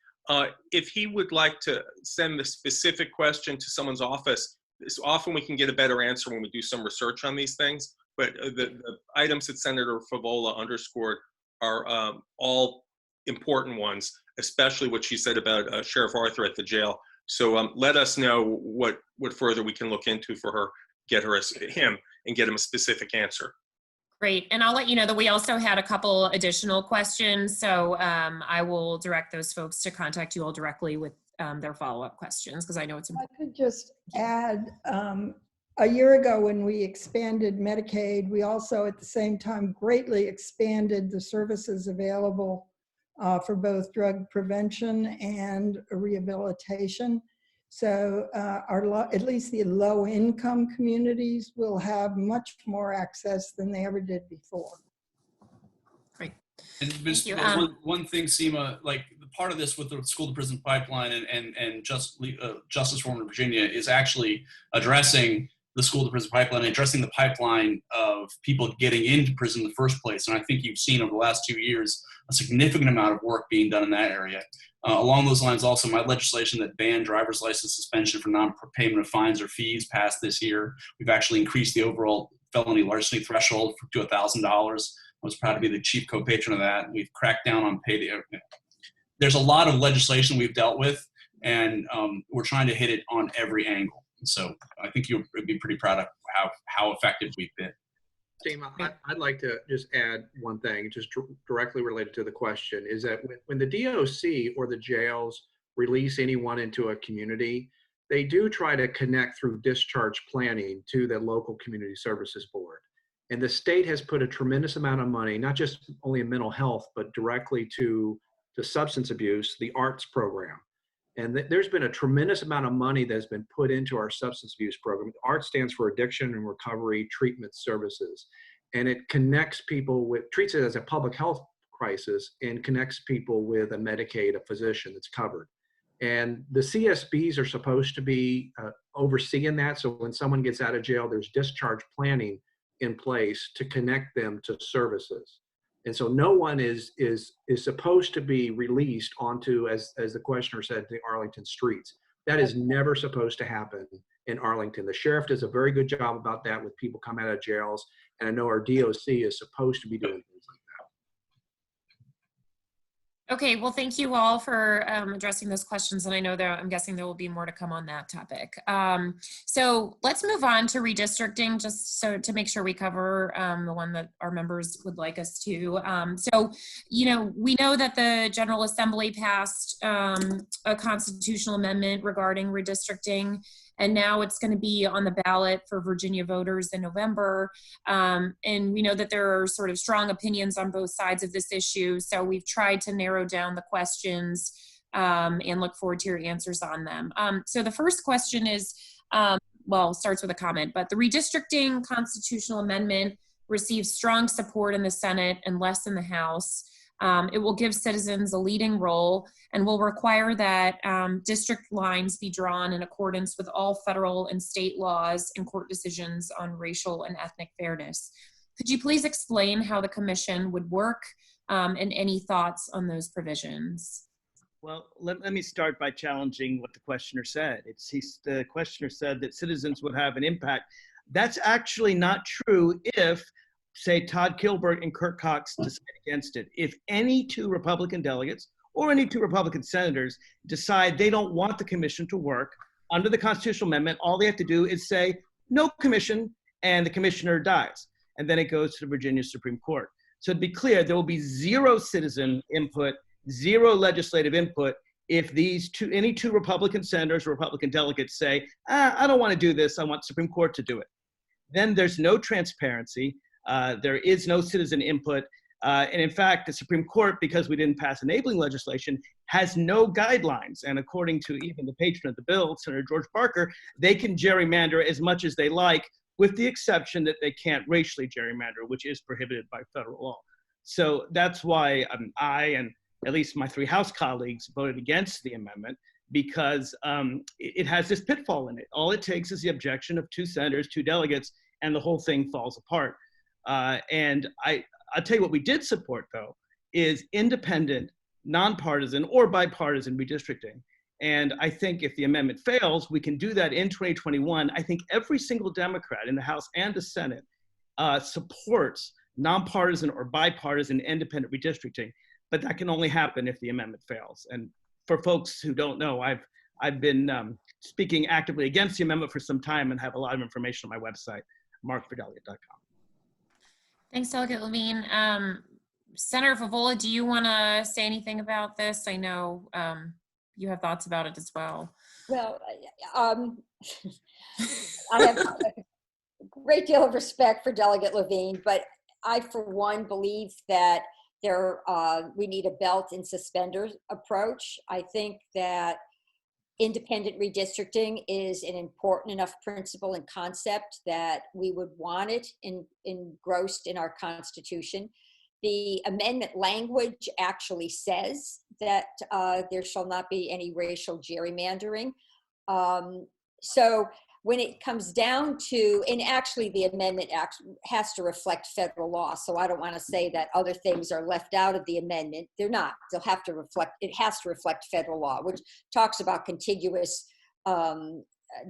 S4: if he would like to send the specific question to someone's office, often we can get a better answer when we do some research on these things. But the items that Senator Favola underscored are all important ones, especially what she said about Sheriff Arthur at the jail. So let us know what further we can look into for her, get him and get him a specific answer.
S1: Great. And I'll let you know that we also had a couple additional questions. So I will direct those folks to contact you all directly with their follow-up questions, because I know it's important.
S7: I could just add, a year ago when we expanded Medicaid, we also at the same time greatly expanded the services available for both drug prevention and rehabilitation. So at least the low-income communities will have much more access than they ever did before.
S1: Great.
S9: And
S1: Thank you.
S9: one thing, Seema, like part of this with the school to prison pipeline and Justice Reform in Virginia is actually addressing the school to prison pipeline, and addressing the pipeline of people getting into prison in the first place. And I think you've seen over the last 2 years a significant amount of work being done in that area. Along those lines, also, my legislation that banned driver's license suspension for non-payment of fines or fees passed this year. We've actually increased the overall felony larceny threshold to $1,000. I was proud to be the chief co-patron of that. We've cracked down on there's a lot of legislation we've dealt with, and we're trying to hit it on every angle. So I think you'll be pretty proud of how effective we've been.
S6: Seema, I'd like to just add one thing, just directly related to the question, is that when the DOC or the jails release anyone into a community, they do try to connect through discharge planning to the local community services board. And the state has put a tremendous amount of money, not just only in mental health, but directly to substance abuse, the ARTS program. And there's been a tremendous amount of money that's been put into our substance abuse program. ARTS stands for Addiction and Recovery Treatment Services. And it connects people treats it as a public health crisis and connects people with a Medicaid, a physician that's covered. And the CSBs are supposed to be overseeing that. So when someone gets out of jail, there's discharge planning in place to connect them to services. And so no one is supposed to be released onto, as the questioner said, the Arlington streets. That is never supposed to happen in Arlington. The sheriff does a very good job about that with people coming out of jails. And I know our DOC is supposed to be doing things like that.
S1: Okay, well, thank you all for addressing those questions. And I know I'm guessing there will be more to come on that topic. So let's move on to redistricting, just so to make sure we cover the one that our members would like us to. So, we know that the General Assembly passed a constitutional amendment regarding redistricting, and now it's going to be on the ballot for Virginia voters in November. And we know that there are sort of strong opinions on both sides of this issue. So we've tried to narrow down the questions and look forward to your answers on them. So the first question is, starts with a comment, but the redistricting constitutional amendment receives strong support in the Senate and less in the House. It will give citizens a leading role and will require that district lines be drawn in accordance with all federal and state laws and court decisions on racial and ethnic fairness. Could you please explain how the commission would work and any thoughts on those provisions?
S8: Well, let me start by challenging what the questioner said. The questioner said that citizens would have an impact. That's actually not true if, say, Todd Kilbert and Kirk Cox decide against it. If any two Republican delegates or any two Republican senators decide they don't want the commission to work under the constitutional amendment, all they have to do is say, no commission, and the commissioner dies. And then it goes to the Virginia Supreme Court. So to be clear, there will be zero citizen input, zero legislative input if any two Republican senators or Republican delegates say, I don't want to do this, I want Supreme Court to do it. Then there's no transparency, there is no citizen input, and in fact, the Supreme Court, because we didn't pass enabling legislation, has no guidelines. And according to even the patron of the bill, Senator George Parker, they can gerrymander as much as they like, with the exception that they can't racially gerrymander, which is prohibited by federal law. So that's why I and at least my three House colleagues voted against the amendment, because it has this pitfall in it. All it takes is the objection of two senators, two delegates, and the whole thing falls apart. And I'll tell you what we did support, though, is independent, nonpartisan, or bipartisan redistricting. And I think if the amendment fails, we can do that in 2021. I think every single Democrat in the House and the Senate supports nonpartisan or bipartisan independent redistricting, but that can only happen if the amendment fails. And for folks who don't know, I've been speaking actively against the amendment for some time and have a lot of information on my website, markfordelegate.com.
S1: Thanks, Delegate Levine. Senator Favola, do you want to say anything about this? I know you have thoughts about it as well.
S5: Well, I have a great deal of respect for Delegate Levine, but I, for one, believe that we need a belt and suspenders approach. I think that independent redistricting is an important enough principle and concept that we would want it engrossed in our Constitution. The amendment language actually says that there shall not be any racial gerrymandering. So when it comes down to, and actually the amendment has to reflect federal law. So I don't want to say that other things are left out of the amendment. They're not. They'll have to reflect, it has to reflect federal law, which talks about contiguous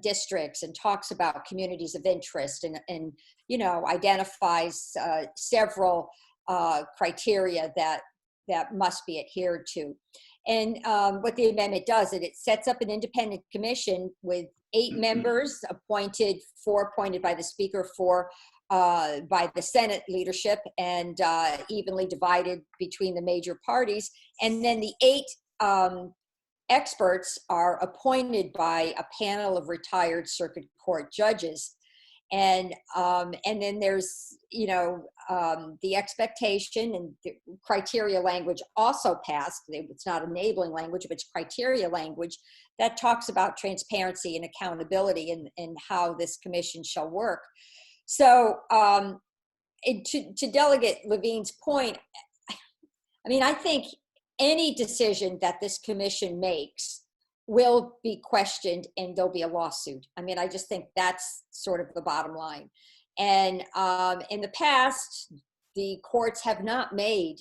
S5: districts and talks about communities of interest and you know, identifies several criteria that must be adhered to. And what the amendment does, it sets up an independent commission with 8 members appointed, 4 appointed by the Speaker, 4 by the Senate leadership, and evenly divided between the major parties. And then the 8 experts are appointed by a panel of retired circuit court judges. And then there's, you know, the expectation and the criteria language also passed. It's not enabling language, but it's criteria language that talks about transparency and accountability and how this commission shall work. So to Delegate Levine's point, I mean, I think any decision that this commission makes will be questioned and there'll be a lawsuit. I mean, I just think that's sort of the bottom line. And in the past, the courts have not made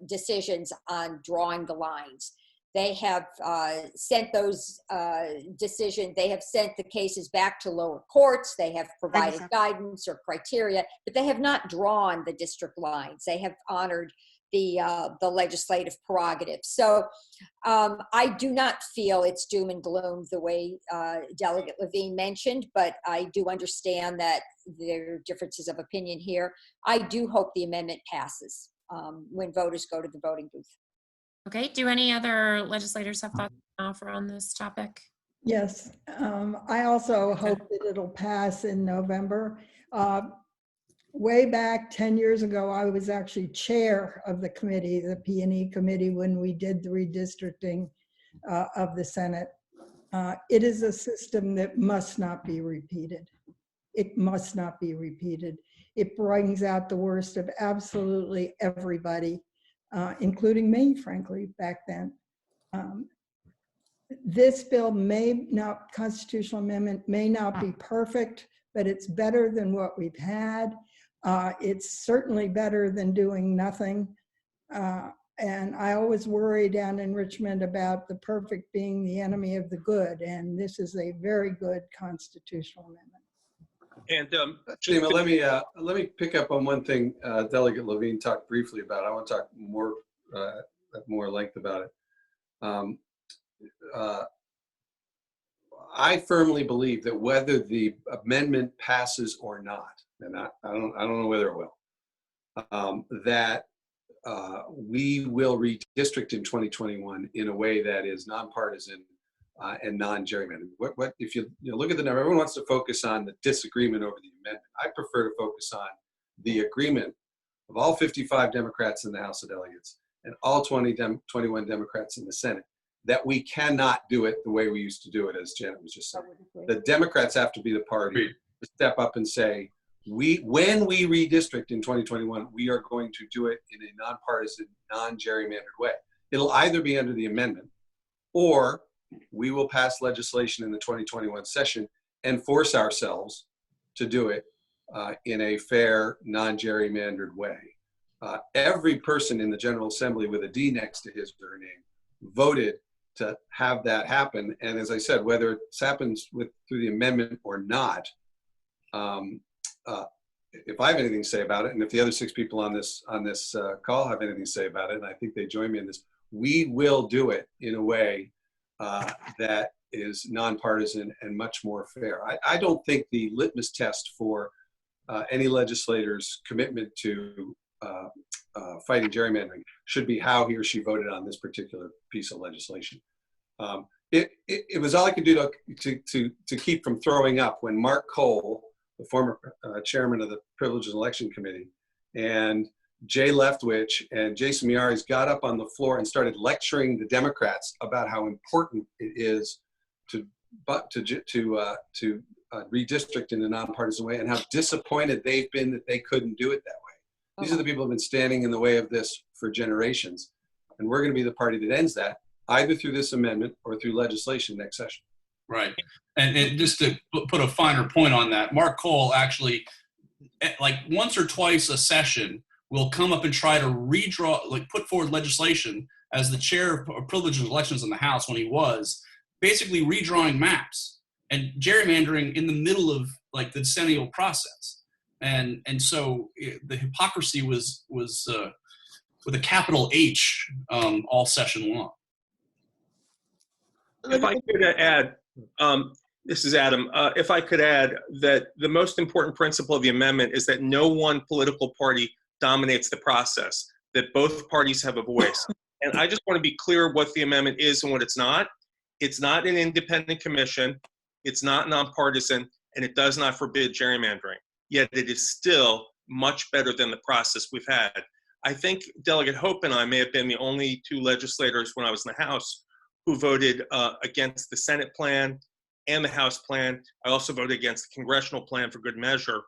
S5: decisions on drawing the lines. They have sent those decisions, they have sent the cases back to lower courts. They have provided guidance or criteria, but they have not drawn the district lines. They have honored the legislative prerogative. So I do not feel it's doom and gloom the way Delegate Levine mentioned, but I do understand that there are differences of opinion here. I do hope the amendment passes when voters go to the voting booth.
S1: Okay, do any other legislators have thoughts to offer on this topic?
S7: Yes, I also hope that it'll pass in November. Way back 10 years ago, I was actually chair of the committee, the P&E committee, when we did the redistricting of the Senate. It is a system that must not be repeated. It must not be repeated. It brings out the worst of absolutely everybody, including me, frankly, back then. This bill constitutional amendment may not be perfect, but it's better than what we've had. It's certainly better than doing nothing. And I always worry down in Richmond about the perfect being the enemy of the good. And this is a very good constitutional amendment.
S4: And
S10: Seema, let me pick up on one thing Delegate Levine talked briefly about. I want to talk more at more length about it. I firmly believe that whether the amendment passes or not, and I don't know whether it will, that we will redistrict in 2021 in a way that is nonpartisan and non-gerrymandered. What if you look at the number? Everyone wants to focus on the disagreement over the amendment. I prefer to focus on the agreement of all 55 Democrats in the House of Delegates and all 21 Democrats in the Senate that we cannot do it the way we used to do it, as Janet was just saying. The Democrats have to be the party to step up and say, when we redistrict in 2021, we are going to do it in a nonpartisan, non-gerrymandered way. It'll either be under the amendment, or we will pass legislation in the 2021 session and force ourselves to do it in a fair, non-gerrymandered way. Every person in the General Assembly with a D next to his or her name voted to have that happen. And as I said, whether it happens through the amendment or not, if I have anything to say about it, and if the other 6 people on this call have anything to say about it, and I think they join me in this, we will do it in a way that is nonpartisan and much more fair. I don't think the litmus test for any legislator's commitment to fighting gerrymandering should be how he or she voted on this particular piece of legislation. It was all I could do to keep from throwing up when Mark Cole, the former chairman of the Privileged Election Committee, and Jay Leftwich and Jason Miyares got up on the floor and started lecturing the Democrats about how important it is to redistrict in a nonpartisan way, and how disappointed they've been that they couldn't do it that way. These are the people who have been standing in the way of this for generations, and we're going to be the party that ends that, either through this amendment or through legislation next session.
S9: Right. And just to put a finer point on that, Mark Cole actually, like once or twice a session, will come up and try to put forward legislation as the chair of Privileged Elections in the House when he was, basically redrawing maps and gerrymandering in the middle of like the decennial process. And so the hypocrisy was with a capital H all session long.
S4: If I could add, this is Adam. If I could add that the most important principle of the amendment is that no one political party dominates the process, that both parties have a voice. And I just want to be clear what the amendment is and what it's not. It's not an independent commission. It's not nonpartisan, and it does not forbid gerrymandering. Yet it is still much better than the process we've had. I think Delegate Hope and I may have been the only 2 legislators when I was in the House who voted against the Senate plan and the House plan. I also voted against the congressional plan for good measure.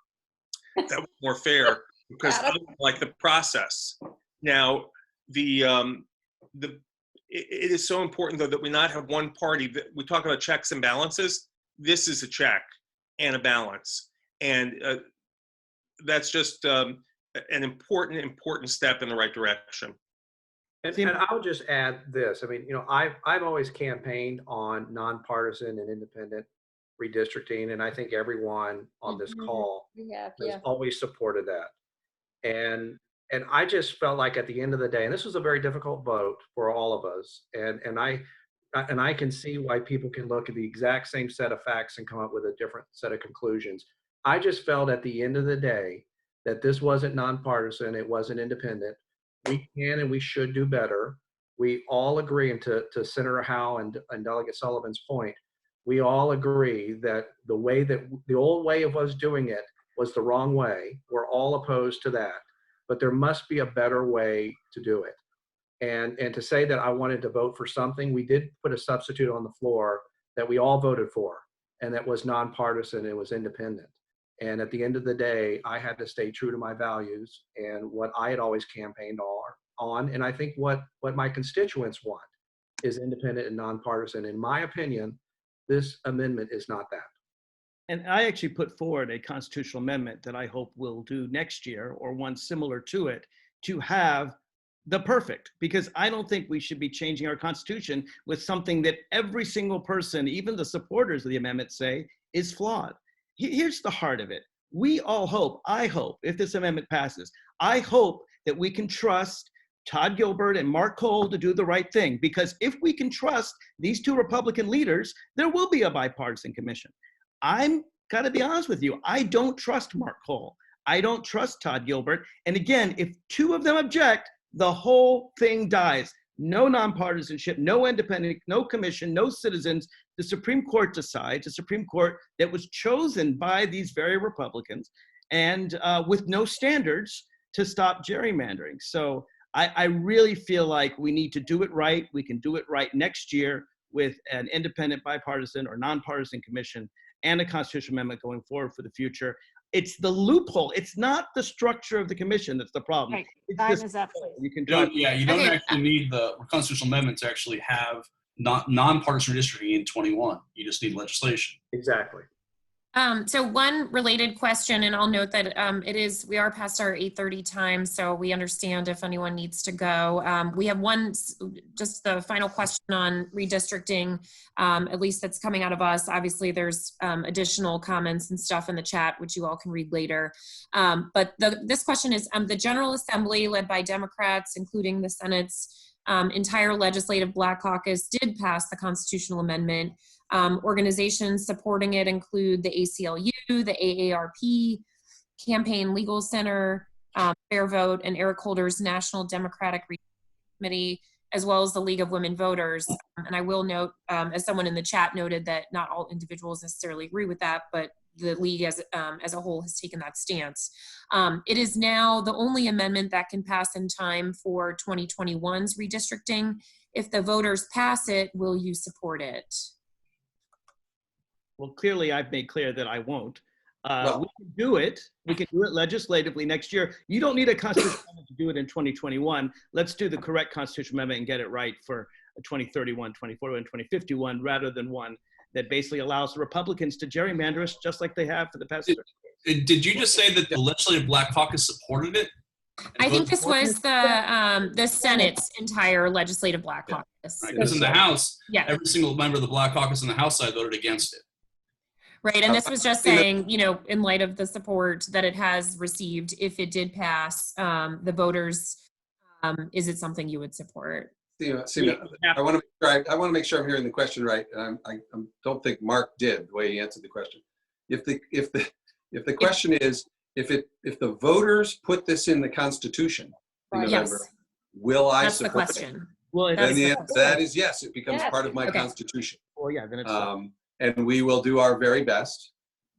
S4: That was more fair because I didn't like the process. Now, it is so important, though, that we not have one party. We talk about checks and balances. This is a check and a balance. And that's just an important step in the right direction.
S6: And I'll just add this. I mean, I've always campaigned on nonpartisan and independent redistricting, and I think everyone on this call has always supported that. And I just felt like at the end of the day, and this was a very difficult vote for all of us, and I can see why people can look at the exact same set of facts and come up with a different set of conclusions. I just felt at the end of the day that this wasn't nonpartisan, it wasn't independent. We can and we should do better. We all agree, and to Senator Howe and Delegate Sullivan's point, we all agree that the old way of us doing it was the wrong way. We're all opposed to that, but there must be a better way to do it. And to say that I wanted to vote for something, we did put a substitute on the floor that we all voted for, and that was nonpartisan, it was independent. And at the end of the day, I had to stay true to my values and what I had always campaigned on. And I think what my constituents want is independent and nonpartisan. In my opinion, this amendment is not that.
S8: And I actually put forward a constitutional amendment that I hope we'll do next year, or one similar to it, to have the perfect, because I don't think we should be changing our constitution with something that every single person, even the supporters of the amendment, say is flawed. Here's the heart of it. We all hope, I hope, if this amendment passes, I hope that we can trust Todd Gilbert and Mark Cole to do the right thing, because if we can trust these 2 Republican leaders, there will be a bipartisan commission. I'm got to be honest with you, I don't trust Mark Cole. I don't trust Todd Gilbert. And again, if 2 of them object, the whole thing dies. No nonpartisanship, no independent, no commission, no citizens. The Supreme Court decides, a Supreme Court that was chosen by these very Republicans and with no standards to stop gerrymandering. So I really feel like we need to do it right. We can do it right next year with an independent, bipartisan, or nonpartisan commission and a constitutional amendment going forward for the future. It's the loophole. It's not the structure of the commission that's the problem.
S2: Right.
S8: It's
S2: Time
S8: this
S2: is up.
S8: loophole. You can
S9: You don't,
S8: try-
S9: you don't
S1: Okay.
S9: actually need the constitutional amendment to actually have nonpartisan redistricting in 21. You just need legislation.
S6: Exactly.
S1: So one related question, and I'll note that we are past our 8:30 time, so we understand if anyone needs to go. We have just the final question on redistricting, at least that's coming out of us. Obviously, there's additional comments and stuff in the chat, which you all can read later. But this question is, the General Assembly, led by Democrats, including the Senate's entire legislative Black Caucus, did pass the constitutional amendment. Organizations supporting it include the ACLU, the AARP, Campaign Legal Center, Fair Vote, and Eric Holder's National Democratic Committee, as well as the League of Women Voters. And I will note, as someone in the chat noted, that not all individuals necessarily agree with that, but the league as a whole has taken that stance. It is now the only amendment that can pass in time for 2021's redistricting. If the voters pass it, will you support it?
S8: Well, clearly I've made clear that I won't.
S10: Well-
S8: We can do it. We can do it legislatively next year. You don't need a constitutional amendment to do it in 2021. Let's do the correct constitutional amendment and get it right for 2031, 2041, 2051, rather than one that basically allows the Republicans to gerrymander us just like they have for the past.
S9: Did you just say that the legislative Black Caucus supported it?
S1: I think this was the Senate's entire legislative Black Caucus.
S9: Because in the House,
S1: Yeah.
S9: every single member of the Black Caucus on the House side voted against it.
S1: Right, and this was just saying, in light of the support that it has received, if it did pass, the voters, is it something you would support?
S10: Seema, I want to make sure I'm hearing the question right. I don't think Mark did the way he answered the question. If the question is, if the voters put this in the Constitution in
S5: Right.
S10: November,
S1: Yes,
S10: will I
S1: that's the
S10: support it?
S1: question.
S8: Well,
S1: That's
S10: And
S1: the
S10: the answer
S1: question.
S10: to that is yes, it becomes
S5: Yeah.
S10: part of my
S1: Okay.
S10: Constitution.
S8: well, yeah, then it's.
S10: And we will do our very best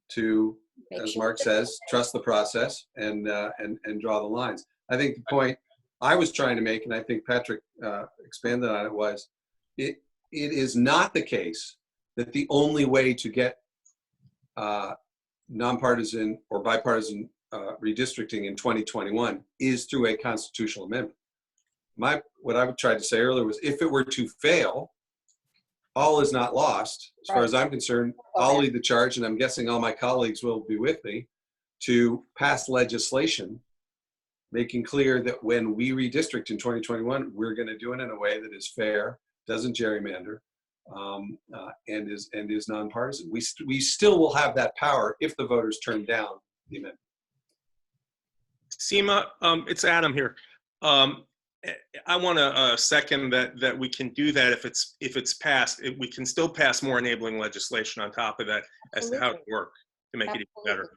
S10: to,
S5: Make
S10: as
S5: sure
S10: Mark
S5: that-
S10: says, trust the process and draw the lines. I think the point I was trying to make, and I think Patrick expanded on it, was it is not the case that the only way to get nonpartisan or bipartisan redistricting in 2021 is through a constitutional amendment. What I tried to say earlier was, if it were to fail, all is not lost. As far as I'm concerned, I'll lead the charge, and I'm guessing all my colleagues will be with me, to pass legislation making clear that when we redistrict in 2021, we're going to do it in a way that is fair, doesn't gerrymander, and is nonpartisan. We still will have that power if the voters turn down the amendment.
S4: Seema, it's Adam here. I want to second that we can do that if it's passed. We can still pass more enabling legislation on top of that as to how it work to make it even better.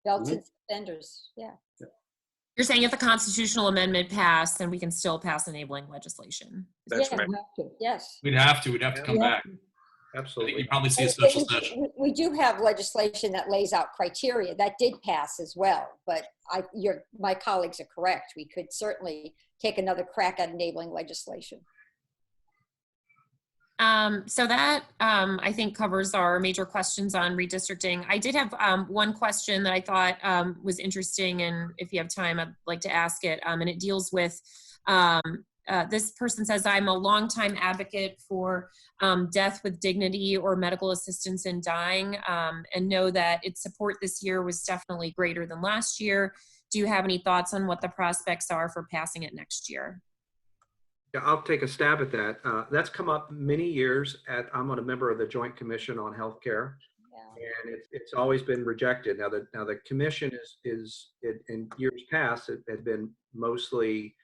S5: Belts and suspenders, yeah.
S1: You're saying if the constitutional amendment passed, then we can still pass enabling legislation?
S4: That's
S5: Yeah,
S4: right.
S5: we have to, yes.
S9: We'd have to come back. I think
S6: Absolutely.
S9: you probably see a
S5: And
S9: special session.
S5: we do have legislation that lays out criteria that did pass as well, but my colleagues are correct. We could certainly take another crack at enabling legislation.
S1: So that, I think, covers our major questions on redistricting. I did have one question that I thought was interesting, and if you have time, I'd like to ask it. And it deals with, this person says, I'm a longtime advocate for death with dignity or medical assistance in dying, and know that its support this year was definitely greater than last year. Do you have any thoughts on what the prospects are for passing it next year?
S6: Yeah, I'll take a stab at that. That's come up many years. I'm a member of the Joint Commission on Healthcare,
S5: Yeah.
S6: and it's always been rejected. Now the commission is in years past, it had been mostly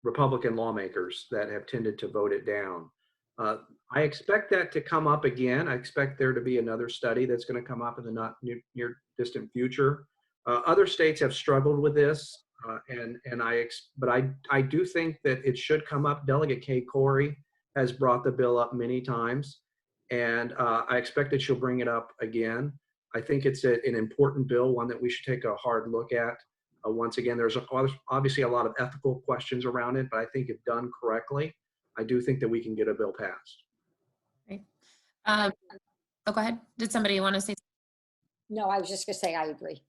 S6: Republican lawmakers that have tended to vote it down. I expect that to come up again. I expect there to be another study that's going to come up in the not near distant future Other states have struggled with this, but I do think that it should come up. Delegate Kay Corey has brought the bill up many times, and I expect that she'll bring it up again. I think it's an important bill, one that we should take a hard look at. Once again, there's obviously a lot of ethical questions around it, but I think if done correctly, I do think that we can get a bill passed.
S1: Right. Oh, go ahead. Did somebody want to say?
S5: No, I was just going to say I agree.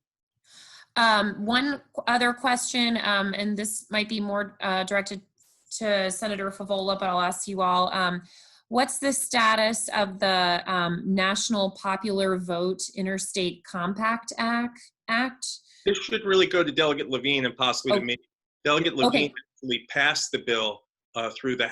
S1: One other question, and this might be more directed to Senator Favola, but I'll ask you all. What's the status of the National Popular Vote Interstate Compact Act?
S4: This should really go to Delegate Levine and possibly to me. Delegate Levine actually passed the bill through the.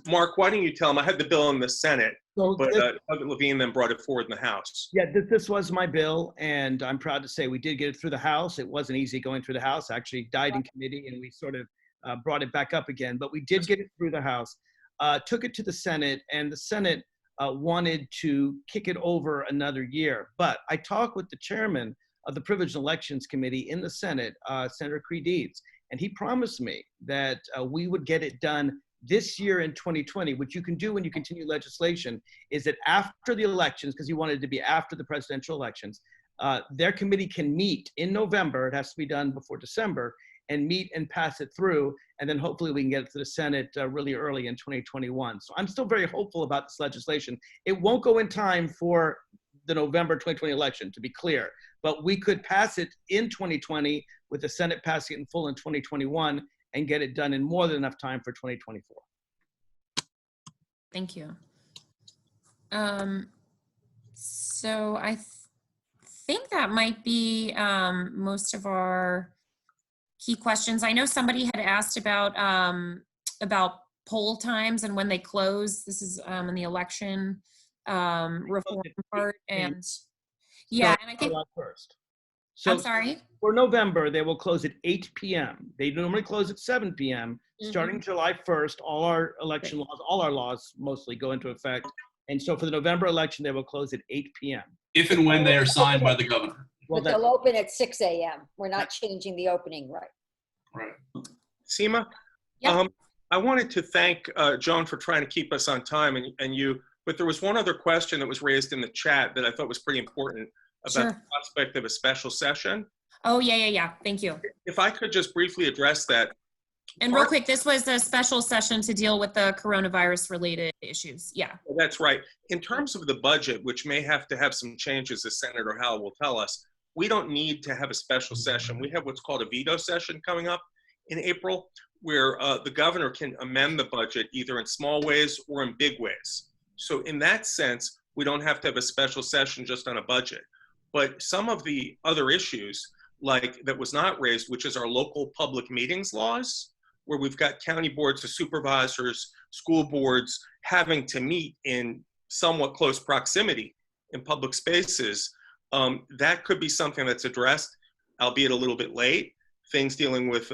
S4: Mark, why don't you tell him? I had the bill in the Senate, but Delegate Levine then brought it forward in the House.
S8: Yeah, this was my bill, and I'm proud to say we did get it through the House. It wasn't easy going through the House. I actually died in committee, and we sort of brought it back up again. But we did get it through the House. Took it to the Senate, and the Senate wanted to kick it over another year. But I talked with the chairman of the Privileged Elections Committee in the Senate, Senator Creed Eads, and he promised me that we would get it done this year in 2020. What you can do when you continue legislation is that after the elections, because he wanted it to be after the presidential elections, their committee can meet in November. It has to be done before December, and meet and pass it through, and then hopefully we can get it to the Senate really early in 2021. So I'm still very hopeful about this legislation. It won't go in time for the November 2020 election, to be clear, but we could pass it in 2020 with the Senate passing it in full in 2021 and get it done in more than enough time for 2024.
S1: Thank you. So I think that might be most of our key questions. I know somebody had asked about poll times and when they close. This is in the election reform part, and yeah, and I think
S8: first. So
S1: I'm sorry.
S8: For November, they will close at 8 p.m. They normally close at 7 p.m. Starting July 1st, all our election laws, all our laws mostly go into effect. And so for the November election, they will close at 8 p.m.
S9: If and when they are signed by the governor.
S5: But they'll open at 6 a.m. We're not changing the opening, right?
S9: Right.
S4: Seema,
S1: Yep.
S4: I wanted to thank Joan for trying to keep us on time and you, but there was one other question that was raised in the chat that I thought was pretty important about the prospect of a special session.
S1: Oh, yeah. Thank you.
S4: If I could just briefly address that.
S1: And real quick, this was a special session to deal with the coronavirus related issues. Yeah.
S4: That's right. In terms of the budget, which may have to have some changes, as Senator Howell will tell us, we don't need to have a special session. We have what's called a veto session coming up in April, where the governor can amend the budget either in small ways or in big ways. So in that sense, we don't have to have a special session just on a budget. But some of the other issues, like that was not raised, which is our local public meetings laws, where we've got county boards of supervisors, school boards having to meet in somewhat close proximity in public spaces, that could be something that's addressed, albeit a little bit late. Things dealing with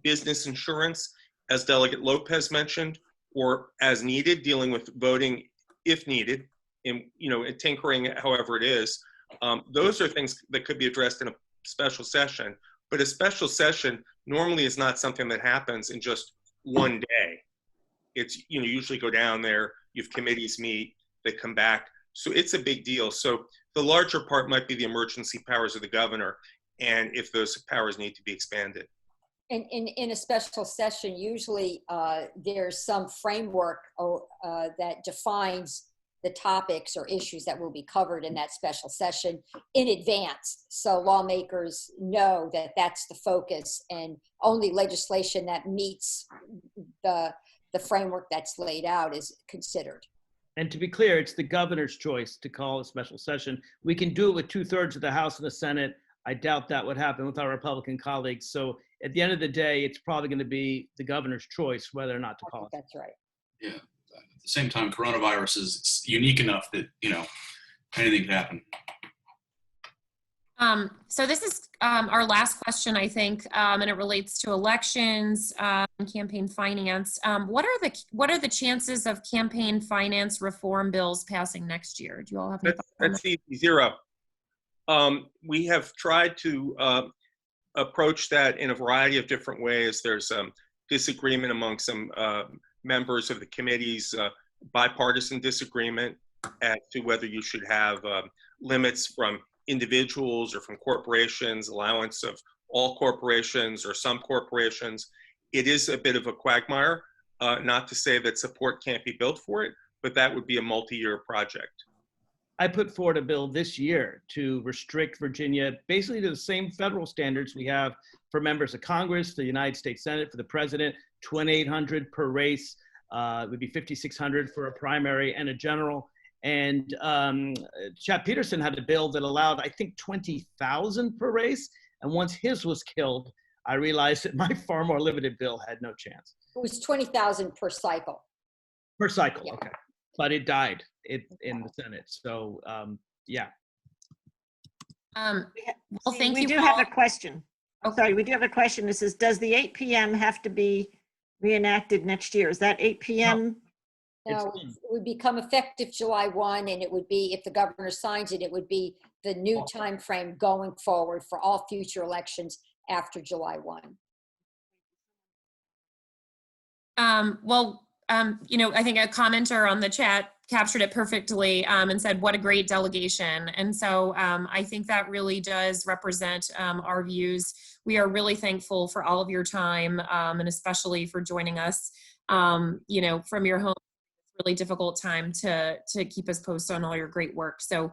S4: business insurance, as Delegate Lopez mentioned, or as needed, dealing with voting if needed, and tinkering however it is. Those are things that could be addressed in a special session, but a special session normally is not something that happens in just one day. It's, usually go down there, you have committees meet, they come back. So it's a big deal. So the larger part might be the emergency powers of the governor, and if those powers need to be expanded.
S5: And in a special session, usually there's some framework that defines the topics or issues that will be covered in that special session in advance. So lawmakers know that that's the focus, and only legislation that meets the framework that's laid out is considered.
S8: And to be clear, it's the governor's choice to call a special session. We can do it with 2/3 of the House and the Senate. I doubt that would happen with our Republican colleagues. So at the end of the day, it's probably going to be the governor's choice whether or not to call it.
S5: That's right.
S9: Yeah. At the same time, coronavirus is unique enough that, anything could happen.
S1: So this is our last question, I think, and it relates to elections and campaign finance. What are the chances of campaign finance reform bills passing next year? Do you all have any thoughts on that?
S4: That's easy, zero. We have tried to approach that in a variety of different ways. There's disagreement among some members of the committees, bipartisan disagreement as to whether you should have limits from individuals or from corporations, allowance of all corporations or some corporations. It is a bit of a quagmire, not to say that support can't be built for it, but that would be a multi-year project.
S8: I put forward a bill this year to restrict Virginia basically to the same federal standards we have for members of Congress, the United States Senate, for the president, 2,800 per race. It would be 5,600 for a primary and a general. And Chap Peterson had a bill that allowed, I think, 20,000 per race. And once his was killed, I realized that my far more limited bill had no chance.
S5: It was 20,000 per cycle.
S8: Per cycle,
S5: Yeah.
S8: okay. But it died in the Senate. So, yeah.
S1: Well,
S2: See,
S1: thank
S2: we
S1: you
S2: do have
S1: all.
S2: a question. Oh, sorry, we do have a question. It says, does the 8 p.m. have to be reenacted next year? Is that 8 p.m.?
S5: No, it would become effective July 1, and it would be, if the governor signs it, it would be the new time frame going forward for all future elections after July 1.
S1: I think a commenter on the chat captured it perfectly and said, what a great delegation. And so I think that really does represent our views. We are really thankful for all of your time and especially for joining us, from your home. Really difficult time to keep us posted on all your great work. So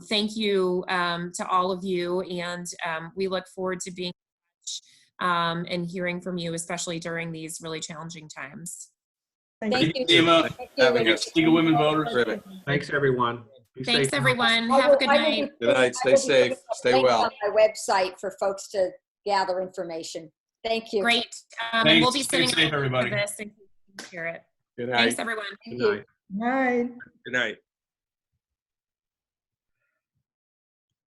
S1: thank you to all of you. And we look forward to being in touch and hearing from you, especially during these really challenging times.
S5: Thank you.
S9: Seema.
S5: Thank you.
S10: Having us.
S9: League of Women Voters.
S10: Terrific.
S6: Thanks, everyone. Be
S1: Thanks,
S6: safe.
S1: everyone.
S5: I
S1: Have a
S5: will-
S1: good
S5: I will
S1: night.
S5: be-
S10: Good night.
S5: I
S10: Stay
S5: will be
S10: safe.
S5: putting a
S10: Stay
S5: link
S10: well.
S5: on my website for folks to gather information. Thank you.
S1: Great. And we'll be
S9: Thanks. Stay
S1: sitting
S9: safe, everybody.
S1: this and hear it.
S10: Good
S1: Thanks,
S10: night.
S1: everyone.
S5: Thank
S6: Good
S5: you.
S6: night.
S7: Right.
S4: Good night.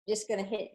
S5: Just going to hit